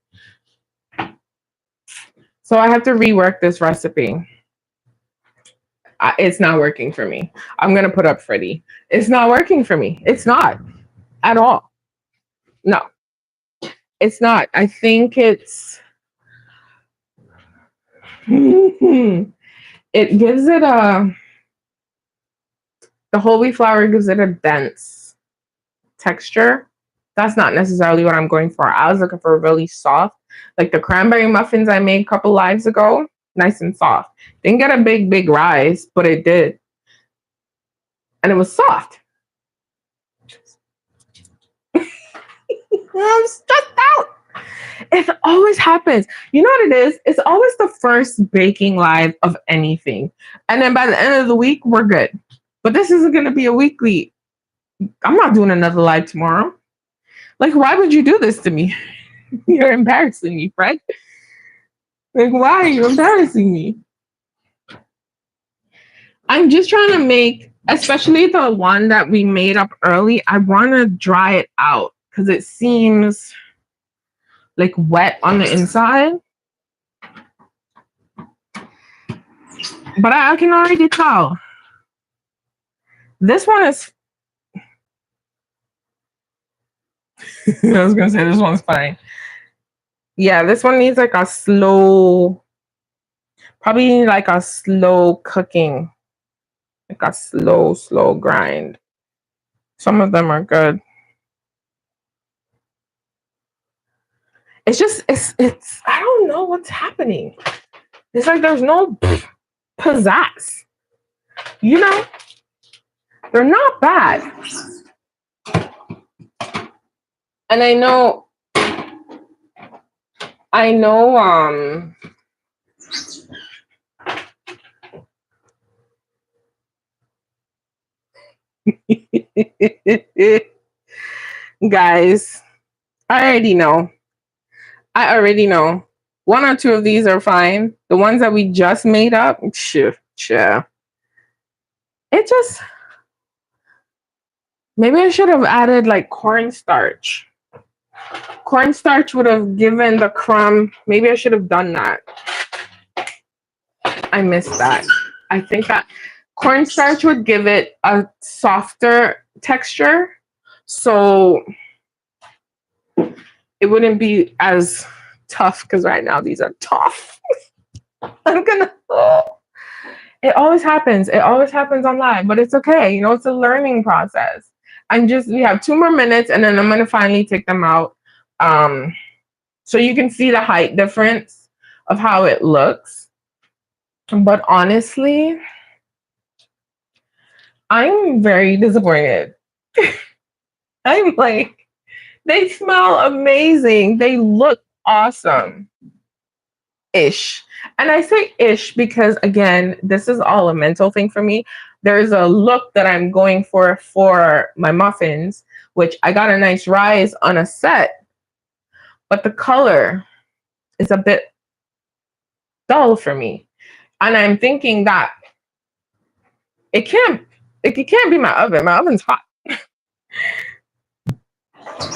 So I have to rework this recipe. It's not working for me. I'm going to put up Freddie. It's not working for me. It's not at all. No, it's not. I think it's. It gives it a. The whole wheat flour gives it a dense texture. That's not necessarily what I'm going for. I was looking for really soft, like the cranberry muffins I made a couple lives ago. Nice and soft. Didn't get a big rise, but it did, and it was soft. I'm stressed out. It always happens. You know what it is? It's always the first baking live of anything. And then by the end of the week, we're good. But this isn't going to be a weekly. I'm not doing another live tomorrow. Like, why would you do this to me? You're embarrassing me, Fred. Like, why are you embarrassing me? I'm just trying to make, especially the one that we made up early, I want to dry it out because it seems like wet on the inside. But I can already tell. This one is... I was going to say this one's fine. Yeah, this one needs like a slow... Probably like a slow cooking. Like a slow grind. Some of them are good. It's just, it's, I don't know what's happening. It's like there's no pizzazz. You know? They're not bad. And I know, guys, I already know. One or two of these are fine. The ones that we just made up, sure. It just, maybe I should have added like cornstarch. Cornstarch would have given the crumb. Maybe I should have done that. I missed that. I think that cornstarch would give it a softer texture. So it wouldn't be as tough because right now these are tough. It always happens. It always happens on live, but it's okay. You know, it's a learning process. We have 2 more minutes and then I'm going to finally take them out. So you can see the height difference of how it looks. But honestly, I'm very disappointed. I'm like, they smell amazing. They look awesome. Ish. And I say ish because, again, this is all a mental thing for me. There's a look that I'm going for my muffins, which I got a nice rise on a set, but the color is a bit dull for me. And I'm thinking that it can't be my oven. My oven's hot.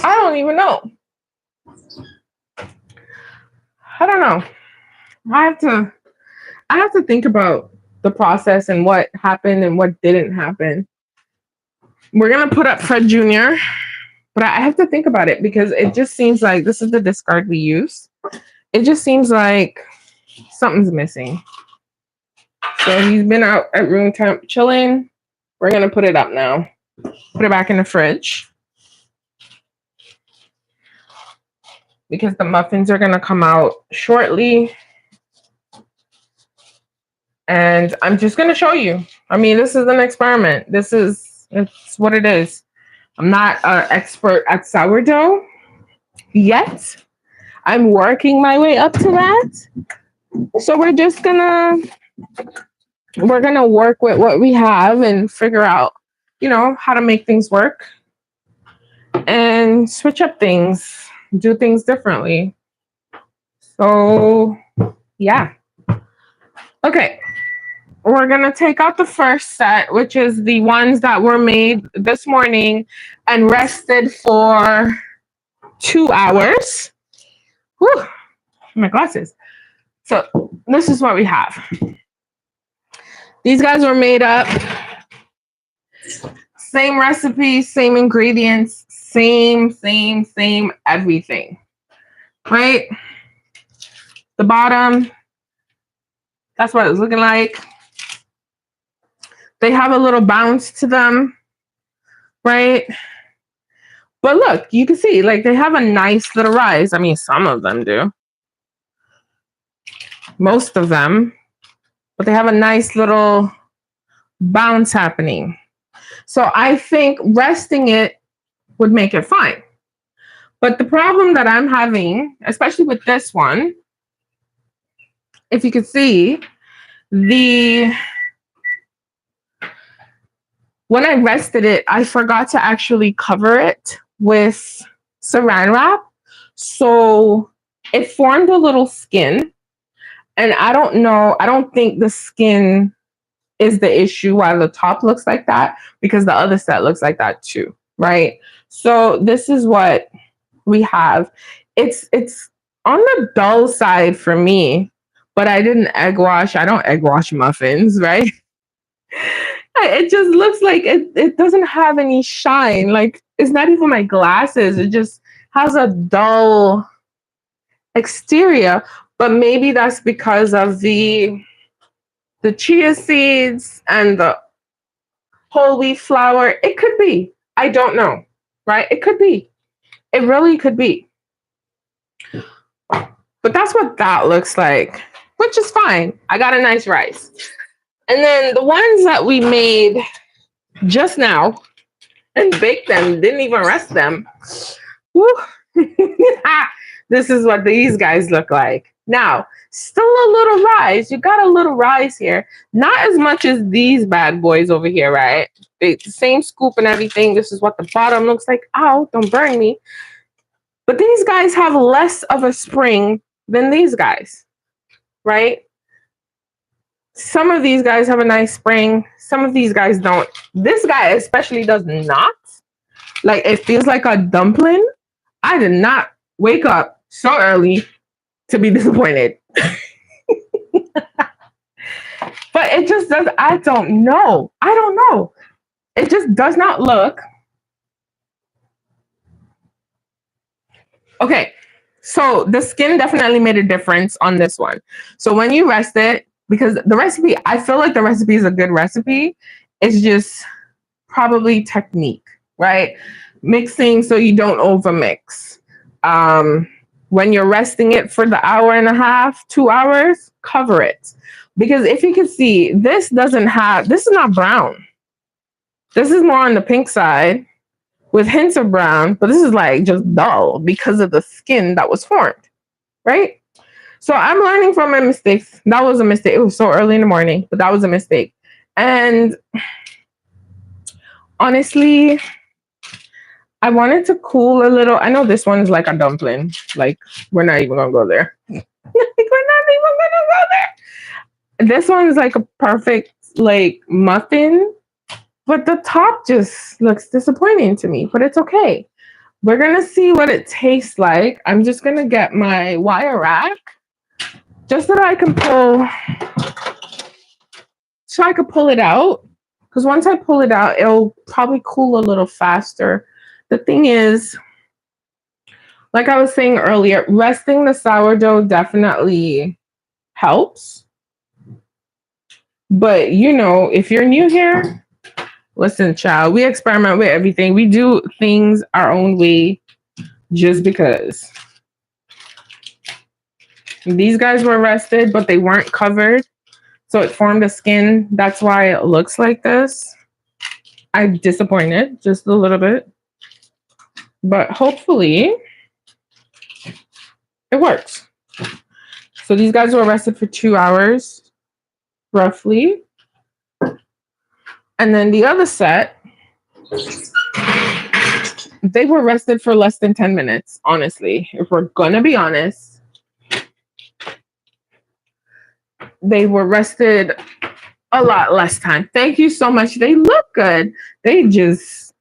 I don't even know. I don't know. I have to think about the process and what happened and what didn't happen. We're going to put up Fred Jr., but I have to think about it because it just seems like this is the discard we use. It just seems like something's missing. So he's been out at room temp chilling. We're going to put it up now. Put it back in the fridge. Because the muffins are going to come out shortly. And I'm just going to show you. I mean, this is an experiment. It's what it is. I'm not an expert at sourdough yet. I'm working my way up to that. So we're going to work with what we have and figure out, you know, how to make things work and switch up things, do things differently. So, yeah. Okay. We're going to take out the first set, which is the ones that were made this morning and rested for 2 hours. Whew, my glasses. So this is what we have. These guys were made up. Same recipe, same ingredients, same everything. Right? The bottom, that's what it's looking like. They have a little bounce to them, right? But look, you can see, like, they have a nice little rise. I mean, some of them do. Most of them. But they have a nice little bounce happening. So I think resting it would make it fine. But the problem that I'm having, especially with this one, if you could see, the when I rested it, I forgot to actually cover it with saran wrap. So it formed a little skin. And I don't know, I don't think the skin is the issue why the top looks like that, because the other set looks like that too, right? So this is what we have. It's on the dull side for me, but I didn't egg wash. I don't egg wash muffins, right? It just looks like it doesn't have any shine. Like it's not even my glasses. It just has a dull exterior. But maybe that's because of the chia seeds and the whole wheat flour. It could be. I don't know. Right? It could be. It really could be. But that's what that looks like, which is fine. I got a nice rice. And then the ones that we made just now and baked them, didn't even rest them. Woo. This is what these guys look like. Now, still a little rise. You got a little rise here. Not as much as these bad boys over here, right? The same scoop and everything. This is what the bottom looks like. Ow, don't burn me. But these guys have less of a spring than these guys, right? Some of these guys have a nice spring. Some of these guys don't. This guy especially does not. Like, it feels like a dumpling. I did not wake up so early to be disappointed. But it just does. I don't know. I don't know. It just does not look. Okay. So the skin definitely made a difference on this one. So when you rest it, because the recipe, I feel like the recipe is a good recipe. It's just probably technique, right? Mixing so you don't overmix. When you're resting it for the hour and a half, 2 hours, cover it. Because if you can see, this is not brown. This is more on the pink side with hints of brown, but this is like just dull because of the skin that was formed, right? So I'm learning from my mistakes. That was a mistake. It was so early in the morning, but that was a mistake. And honestly, I wanted to cool a little. I know this one is like a dumpling. Like, we're not even gonna go there. We're not even gonna go there. This one is like a perfect like muffin, but the top just looks disappointing to me. But it's okay. We're gonna see what it tastes like. I'm just gonna get my wire rack just so that I can pull it out. Because once I pull it out, it'll probably cool a little faster. The thing is, like I was saying earlier, resting the sourdough definitely helps. But if you're new here, listen, child, we experiment with everything. We do things our own way just because. These guys were rested, but they weren't covered. So it formed a skin. That's why it looks like this. I'm disappointed just a little bit. But hopefully it works. So these guys were rested for 2 hours, roughly. And then the other set, they were rested for less than 10 minutes, honestly. If we're going to be honest, they were rested a lot less time. Thank you so much. They look good. They just,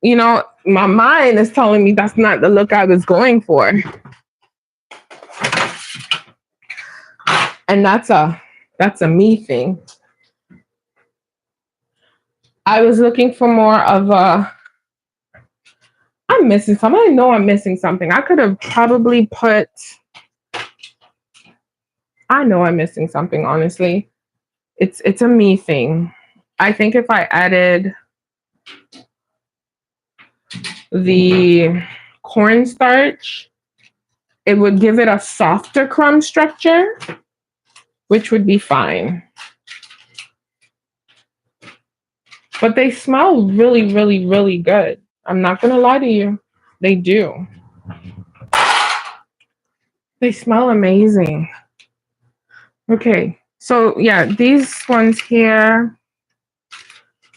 my mind is telling me that's not the look I was going for. And that's a me thing. I was looking for more of I'm missing something. I know I'm missing something. I could have probably I know I'm missing something, honestly. It's a me thing. I think if I added the cornstarch, it would give it a softer crumb structure, which would be fine. But they smell really, really, really good. I'm not going to lie to you. They do. They smell amazing. Okay, so yeah, these ones here,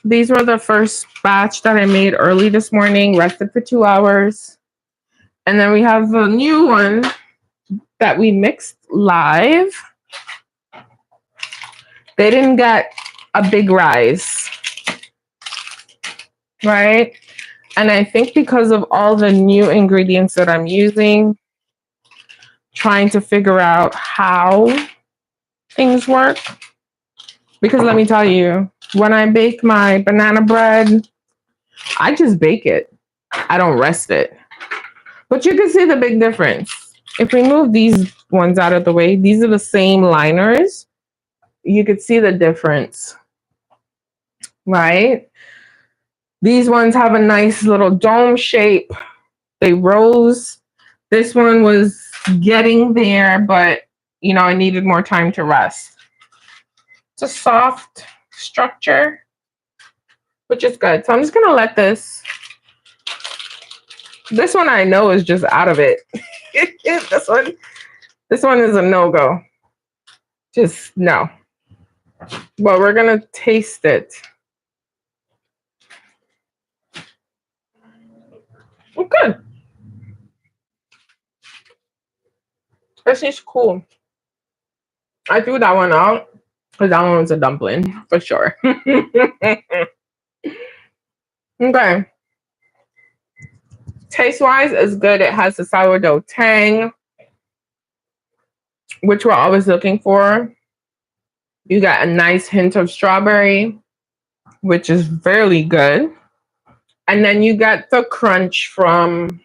these were the first batch that I made early this morning, rested for 2 hours. And then we have a new one that we mixed live. They didn't get a big rise, right? And I think because of all the new ingredients that I'm using, trying to figure out how things work. Because let me tell you, when I bake my banana bread, I just bake it. I don't rest it. But you can see the big difference. If we move these ones out of the way, these are the same liners. You could see the difference, right? These ones have a nice little dome shape. They rose. This one was getting there, but you know, I needed more time to rest. It's a soft structure, which is good. So I'm just gonna let this. This one I know is just out of it. This one is a no-go. Just no. But we're gonna taste it. Oh, good. This is cool. I threw that one out because that one was a dumpling for sure. Okay. Taste-wise, it's good. It has the sourdough tang, which we're always looking for. You got a nice hint of strawberry, which is very good. And then you got the crunch from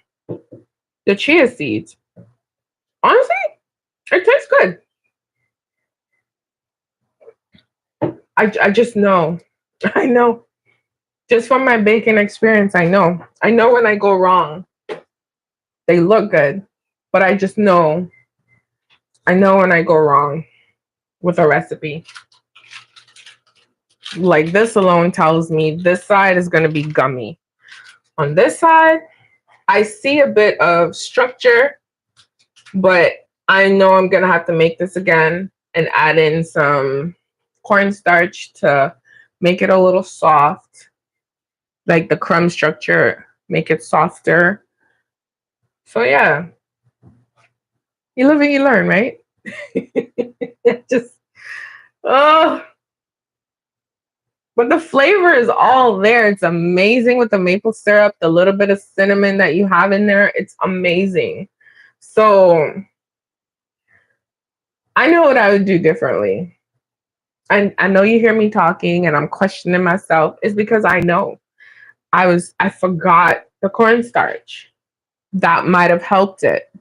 the chia seeds. Honestly, it tastes good. I just know. I know. Just from my baking experience, I know. I know when I go wrong. They look good, but I just know. I know when I go wrong with a recipe. Like this alone tells me this side is going to be gummy. On this side, I see a bit of structure, but I know I'm going to have to make this again and add in some cornstarch to make it a little soft, like the crumb structure, make it softer. So yeah, you live and you learn, right? Just, oh, but the flavor is all there. It's amazing with the maple syrup, the little bit of cinnamon that you have in there. It's amazing. So I know what I would do differently. I know you hear me talking and I'm questioning myself. It's because I know I forgot the cornstarch. That might have helped it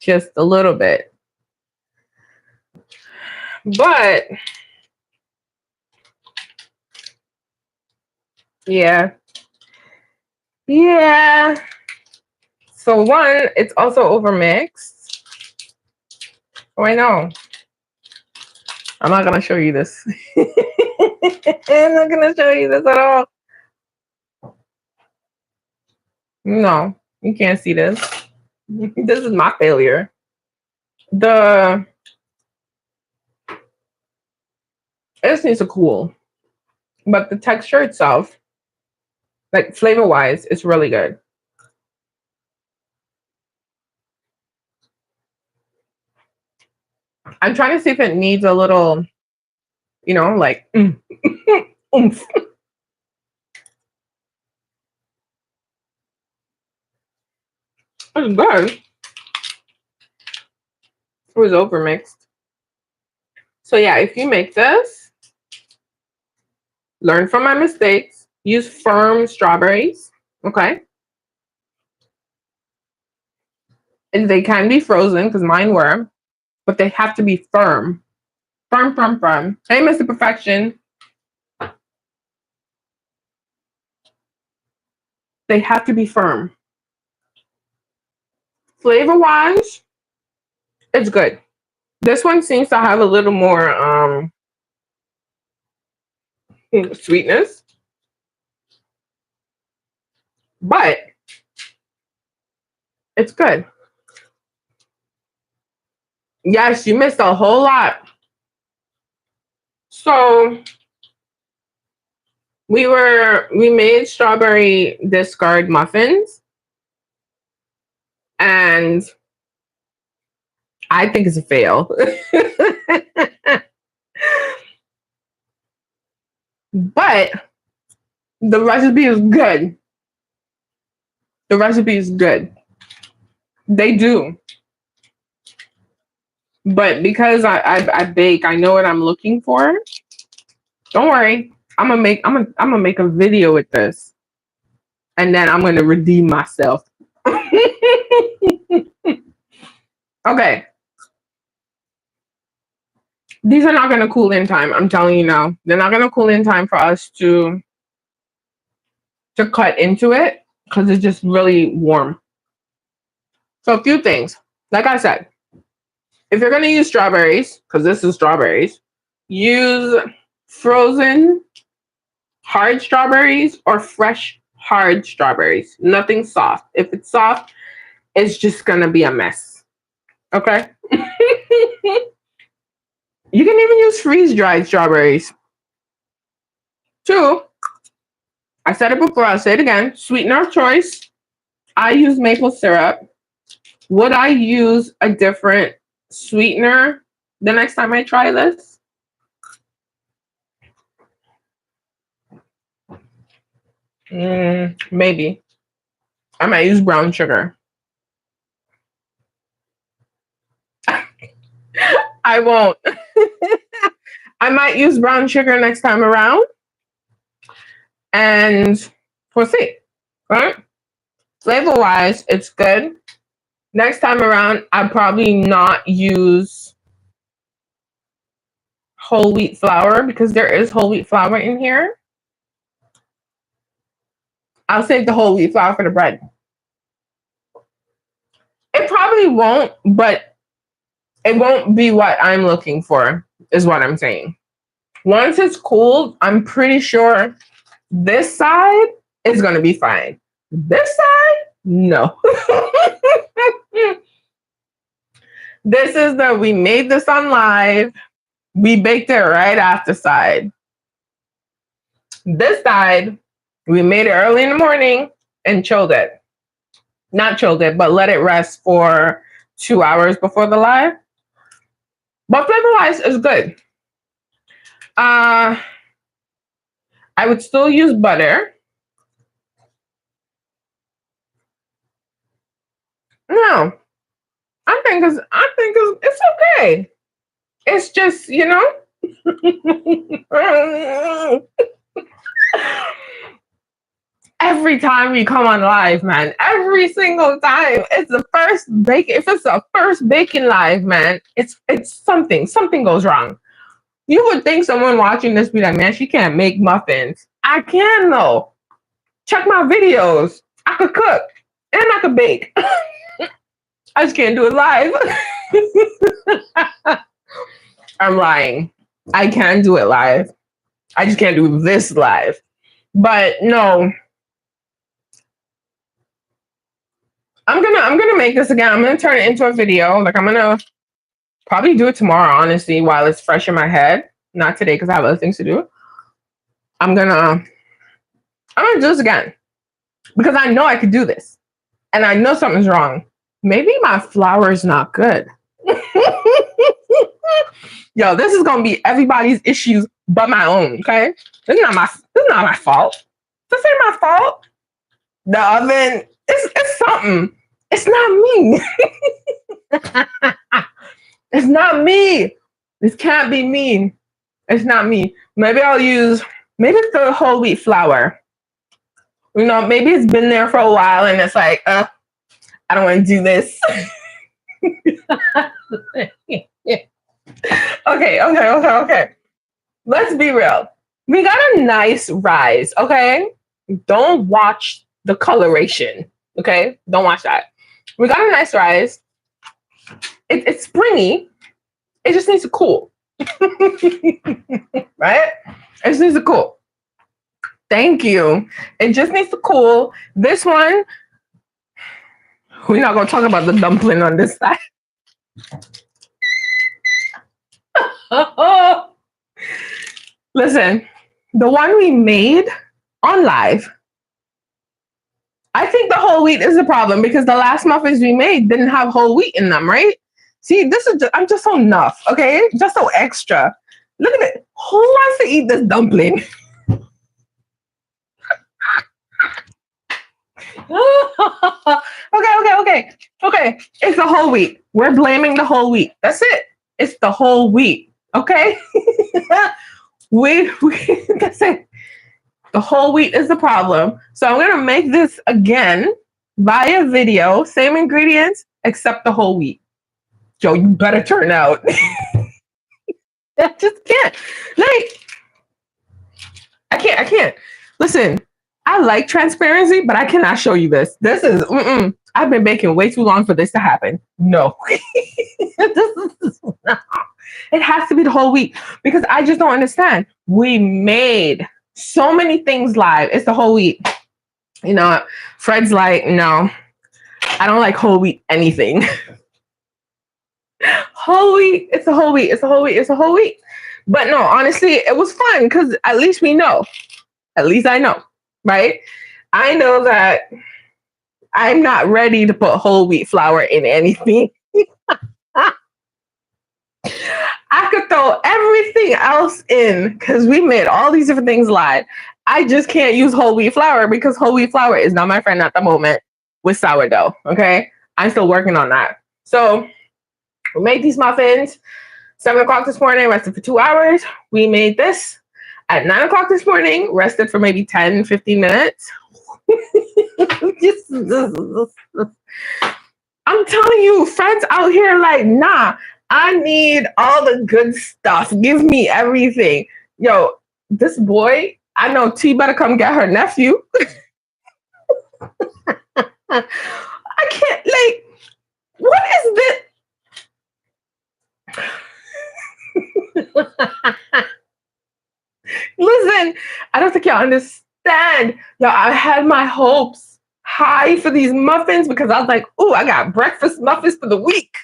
just a little bit. But yeah. Yeah. So one, it's also overmixed. Oh, I know. I'm not gonna show you this. I'm not gonna show you this at all. No, you can't see this. This is my failure. It just needs to cool. But the texture itself, like flavor wise, it's really good. I'm trying to see if it needs a little, you know, like oomph. It's good. It was overmixed. So yeah, if you make this, learn from my mistakes. Use firm strawberries, okay? And they can be frozen because mine were, but they have to be firm. Firm, firm, firm. Hey, Mr. Perfection. They have to be firm. Flavor wise, it's good. This one seems to have a little more sweetness, but it's good. Yes, you missed a whole lot. So we made strawberry discard muffins, and I think it's a fail. But the recipe is good. The recipe is good. They do. But because I bake, I know what I'm looking for. Don't worry. I'm gonna make a video with this. And then I'm gonna redeem myself. Okay. These are not gonna cool in time. I'm telling you now. They're not gonna cool in time for us to cut into it because it's just really warm. So a few things. Like I said, if you're gonna use strawberries, because this is strawberries, use frozen hard strawberries or fresh hard strawberries. Nothing soft. If it's soft, it's just gonna be a mess. Okay? You can even use freeze-dried strawberries. 2, I said it before, I'll say it again. Sweetener of choice. I use maple syrup. Would I use a different sweetener the next time I try this? Maybe. I might use brown sugar. I won't. I might use brown sugar next time around. And we'll see. Right? Flavor-wise, it's good. Next time around, I'll probably not use whole wheat flour because there is whole wheat flour in here. I'll save the whole wheat flour for the bread. It probably won't, but it won't be what I'm looking for, is what I'm saying. Once it's cooled, I'm pretty sure this side is going to be fine. This side, no. This is we made this on live. We baked it right after side. This side, we made it early in the morning and chilled it. Not chilled it, but let it rest for 2 hours before the live. But flavor-wise, it's good. I would still use butter. No, I think it's okay. It's just, every time you come on live, man, every single time, it's the first baking. If it's a first baking live, man, it's something goes wrong. You would think someone watching this be like, man, she can't make muffins. I can though. Check my videos. I could cook and I could bake. I just can't do it live. I'm lying. I can do it live. I just can't do this live. But no. I'm gonna make this again. I'm gonna turn it into a video. Like I'm gonna probably do it tomorrow, honestly, while it's fresh in my head. Not today because I have other things to do. I'm gonna do this again. Because I know I could do this. And I know something's wrong. Maybe my flour is not good. Yo, this is gonna be everybody's issues but my own, okay? This is not my fault. This ain't my fault. The oven, it's something. It's not me. It's not me. This can't be me. It's not me. Maybe it's the whole wheat flour. Maybe it's been there for a while and it's like, I don't want to do this. Okay. Let's be real. We got a nice rise, okay? Don't watch the coloration, okay? Don't watch that. We got a nice rise. It's springy. It just needs to cool. Right? It just needs to cool. Thank you. It just needs to cool. This one, we're not going to talk about the dumpling on this side. Listen, the one we made on live, I think the whole wheat is the problem because the last muffins we made didn't have whole wheat in them, right? See, this is I'm just so nuff, okay? Just so extra. Look at it. Who wants to eat this dumpling? Okay. It's the whole wheat. We're blaming the whole wheat. That's it. It's the whole wheat. Okay? we that's it. The whole wheat is the problem. So I'm gonna make this again via video, same ingredients, except the whole wheat. Joe, you better turn out. I just can't. Like, I can't. Listen, I like transparency, but I cannot show you this. This is, I've been baking way too long for this to happen. No. It has to be the whole wheat because I just don't understand. We made so many things live. It's the whole wheat. You know, Fred's like, no, I don't like whole wheat anything. Whole wheat, it's a whole wheat, it's a whole wheat, it's a whole wheat. But no, honestly, it was fun because at least we know. At least I know, right? I know that I'm not ready to put whole wheat flour in anything. I could throw everything else in because we made all these different things live. I just can't use whole wheat flour because whole wheat flour is not my friend at the moment with sourdough, okay? I'm still working on that. So we made these muffins 7 o'clock this morning, rested for 2 hours. We made this at 9 o'clock this morning, rested for maybe 10, 15 minutes. I'm telling you, friends out here like, nah, I need all the good stuff. Give me everything. Yo, this boy, I know T better come get her nephew. I can't, like, what is this? Listen, I don't think y'all understand. Yo, I had my hopes high for these muffins because I was like, ooh, I got breakfast muffins for the week.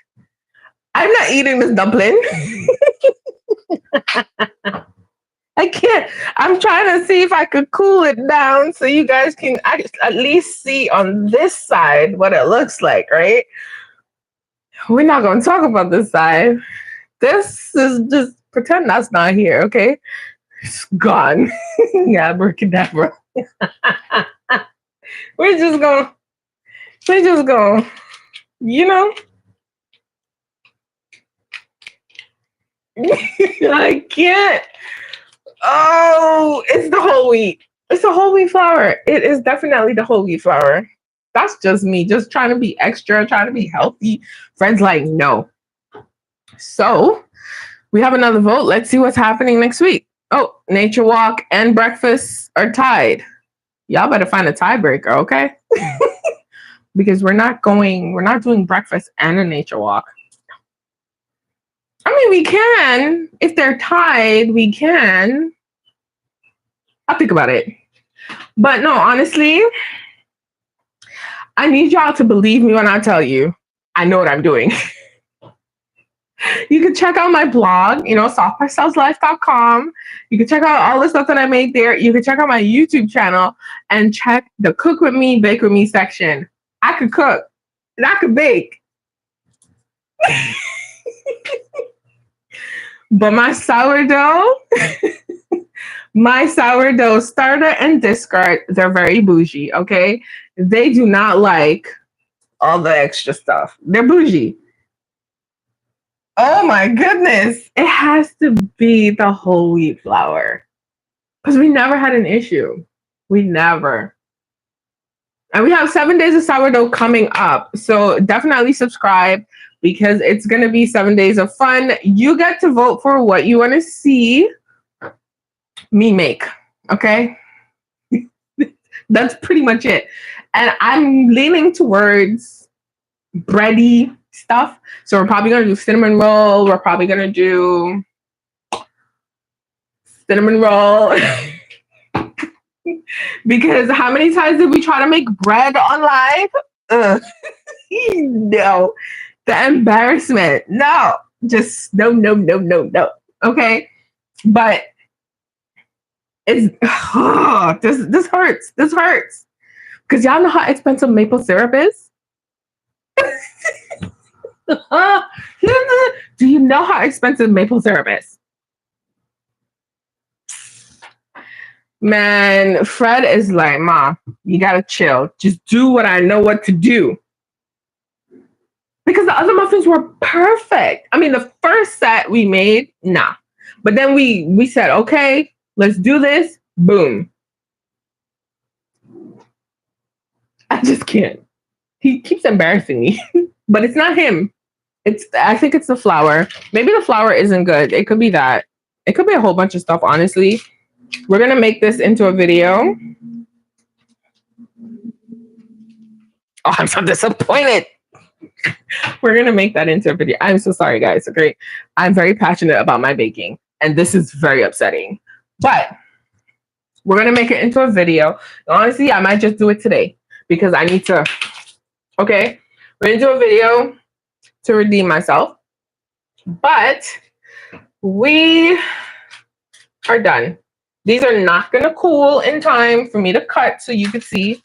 I'm not eating this dumpling. I can't. I'm trying to see if I could cool it down so you guys can at least see on this side what it looks like, right? We're not going to talk about this side. This is just pretend that's not here, okay? It's gone. Yeah, abracadabra. we're just going, you know? I can't. Oh, it's the whole wheat. It's the whole wheat flour. It is definitely the whole wheat flour. That's just me, just trying to be extra, trying to be healthy. Friends like, no. So we have another vote. Let's see what's happening next week. Oh, nature walk and breakfast are tied. Y'all better find a tiebreaker, okay? Because we're not doing breakfast and a nature walk. I mean, we can. If they're tied, we can. I'll think about it. But no, honestly, I need y'all to believe me when I tell you I know what I'm doing. You can check out my blog, softpastelslife.com. You can check out all the stuff that I made there. You can check out my YouTube channel and check the Cook With Me, Bake With Me section. I could cook and I could bake. But my sourdough starter and discard, they're very bougie, okay? They do not like all the extra stuff. They're bougie. Oh my goodness. It has to be the whole wheat flour. Because we never had an issue. We never. And we have 7 days of sourdough coming up. So definitely subscribe because it's going to be 7 days of fun. You get to vote for what you want to see me make. Okay? That's pretty much it. And I'm leaning towards bready stuff. So we're probably going to do cinnamon roll. We're probably going to do cinnamon roll. Because how many times did we try to make bread on live? No. The embarrassment. No. Just no. Okay, but it's this hurts. This hurts because y'all know how expensive maple syrup is. Do you know how expensive maple syrup is? Man, Fred is like, Ma, you gotta chill. Just do what I know what to do. Because the other muffins were perfect. I mean, the first set we made, nah. But then we said, okay, let's do this. Boom. I just can't. He keeps embarrassing me. But it's not him. I think it's the flour. Maybe the flour isn't good. It could be that. It could be a whole bunch of stuff, honestly. We're gonna make this into a video. Oh, I'm so disappointed. We're gonna make that into a video. I'm so sorry, guys. Okay, I'm very passionate about my baking, and this is very upsetting. But we're gonna make it into a video. Honestly, I might just do it today because I need to. Okay, we're gonna do a video to redeem myself, but we are done. These are not gonna cool in time for me to cut so you can see.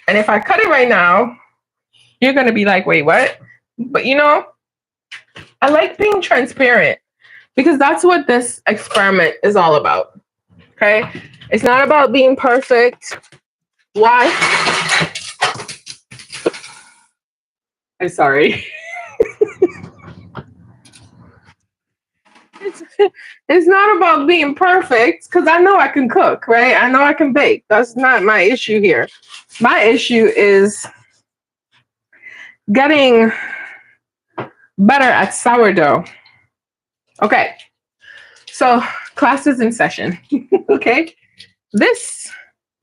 And if I cut it right now, you're gonna be like, wait, what? But you know, I like being transparent because that's what this experiment is all about. Okay? It's not about being perfect. Why? I'm sorry. It's not about being perfect because I know I can cook, right? I know I can bake. That's not my issue here. My issue is getting better at sourdough. Okay. So class is in session. Okay. This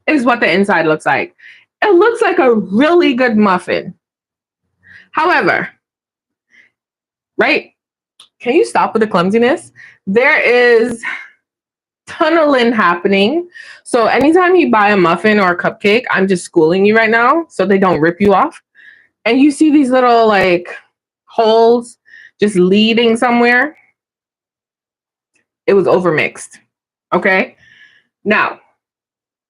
is what the inside looks like. It looks like a really good muffin. However, right? Can you stop with the clumsiness? There is tunneling happening. So anytime you buy a muffin or a cupcake, I'm just schooling you right now so they don't rip you off. And you see these little like holes just leading somewhere. It was overmixed. Okay. Now,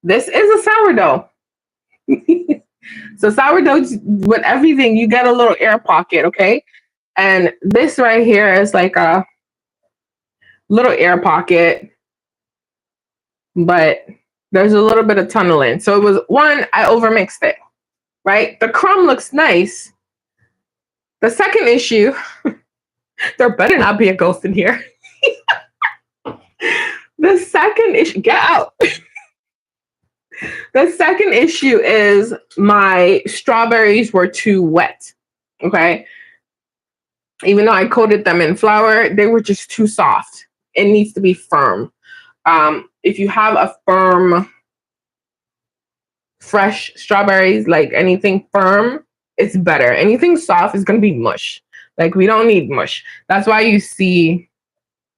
this is a sourdough. So sourdough, with everything, you get a little air pocket. Okay. And this right here is like a little air pocket, but there's a little bit of tunneling. So it was one, I overmixed it, right? The crumb looks nice. The second issue, there better not be a ghost in here. The second issue, get out. The second issue is my strawberries were too wet. Okay. Even though I coated them in flour, they were just too soft. It needs to be firm. If you have a firm, fresh strawberries, like anything firm, it's better. Anything soft is going to be mush. Like, we don't need mush. That's why you see,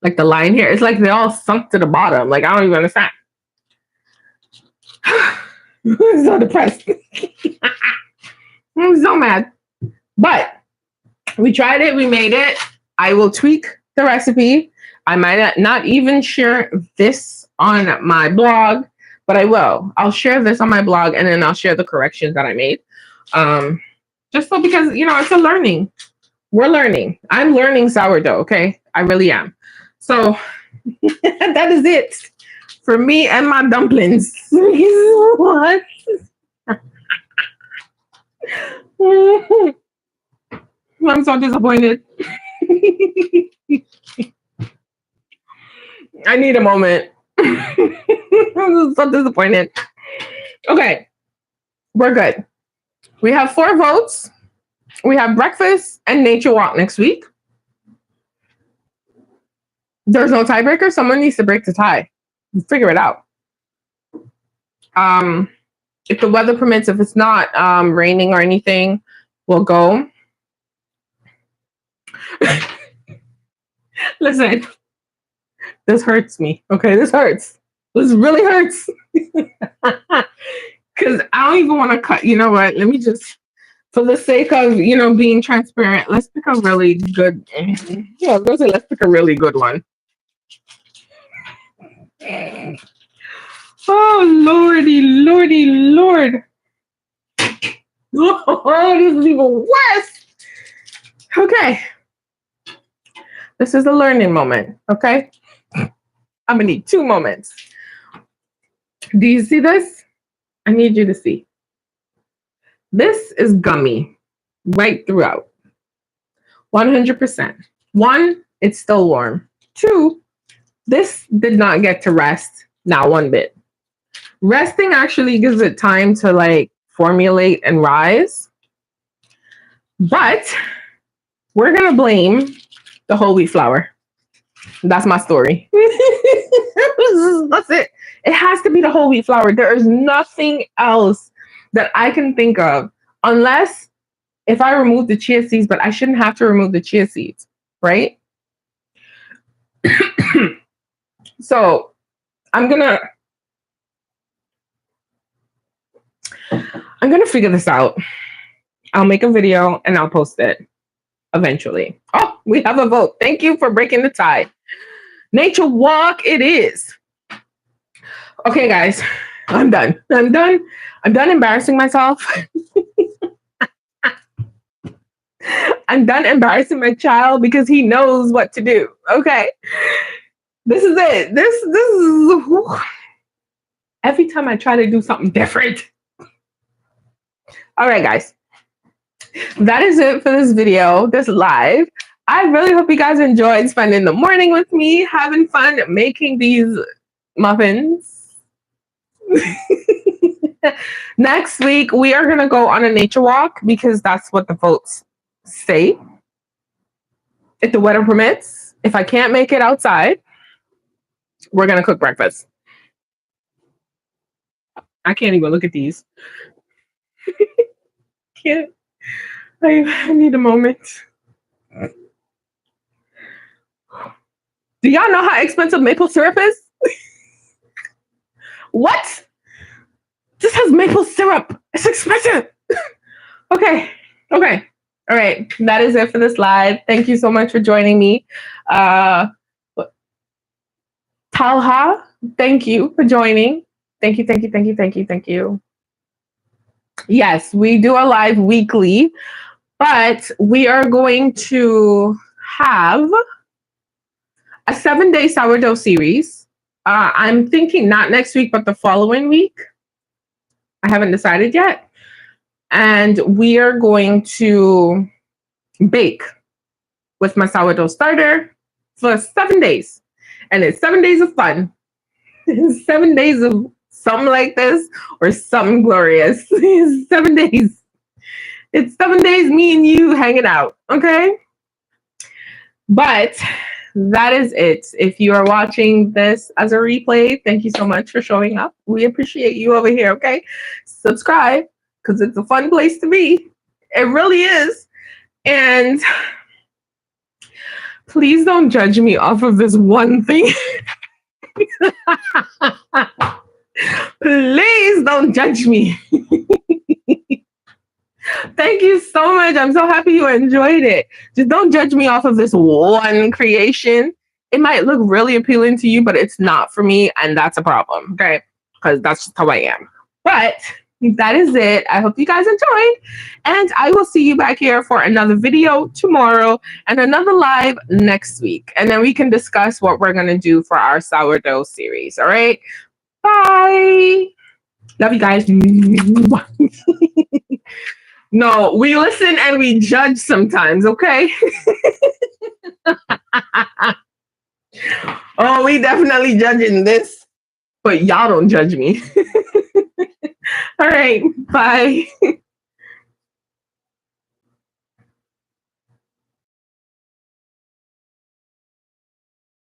like, the line here. It's like they all sunk to the bottom. Like, I don't even understand. I'm so depressed. I'm so mad. But we tried it. We made it. I will tweak the recipe. I might not even share this on my blog, but I will. I'll share this on my blog, and then I'll share the corrections that I made. Just so, because, you know, it's a learning. We're learning. I'm learning sourdough, okay? I really am. So that is it for me and my dumplings. What? I'm so disappointed. I need a moment. I'm so disappointed. Okay, we're good. We have 4 votes. We have breakfast and nature walk next week. There's no tiebreaker. Someone needs to break the tie. Figure it out. If the weather permits, if it's not raining or anything, we'll go. Listen, this hurts me. Okay, this hurts. This really hurts. Because I don't even want to cut. You know what? Let me just For the sake of, being transparent, let's pick a really good. Yeah, I was gonna say let's pick a really good one. Oh lordy, lordy, lord! Oh, this is even worse. Okay, this is a learning moment. Okay, I'm gonna need 2 moments. Do you see this? I need you to see. This is gummy right throughout. 100%. 1, it's still warm. 2, this did not get to rest, not one bit. Resting actually gives it time to like formulate and rise. But we're going to blame the whole wheat flour. That's my story. That's it. It has to be the whole wheat flour. There is nothing else that I can think of, unless if I remove the chia seeds, but I shouldn't have to remove the chia seeds, right? So I'm gonna figure this out. I'll make a video and I'll post it eventually. Oh, we have a vote. Thank you for breaking the tie. Nature walk it is. Okay, guys, I'm done. I'm done embarrassing myself. I'm done embarrassing my child because he knows what to do. Okay. This is it. This is every time I try to do something different. All right, guys. That is it for this video, this live. I really hope you guys enjoyed spending the morning with me, having fun making these muffins. Next week, we are going to go on a nature walk because that's what the votes say. If the weather permits, if I can't make it outside, we're going to cook breakfast. I can't even look at these. Can't. I need a moment. Do y'all know how expensive maple syrup is? What? This has maple syrup. It's expensive. Okay. All right. That is it for this live. Thank you so much for joining me. Talha, thank you for joining. Thank you. Yes, we do a live weekly, but we are going to have a 7-day sourdough series. I'm thinking not next week, but the following week. I haven't decided yet. And we are going to bake with my sourdough starter for 7 days. And it's 7 days of fun. 7 days of something like this or something glorious. 7 days. It's 7 days me and you hanging out, okay? But that is it. If you are watching this as a replay, thank you so much for showing up. We appreciate you over here, okay? Subscribe, because it's a fun place to be. It really is. And please don't judge me off of this one thing. Please don't judge me. Thank you so much. I'm so happy you enjoyed it. Just don't judge me off of this one creation. It might look really appealing to you, but it's not for me, and that's a problem, okay? Because that's just how I am. But that is it. I hope you guys enjoyed, and I will see you back here for another video tomorrow and another live next week. And then we can discuss what we're going to do for our sourdough series, all right? Bye. Love you guys. No, we listen and we judge sometimes, okay? Oh, we definitely judging this, but y'all don't judge me. All right, bye.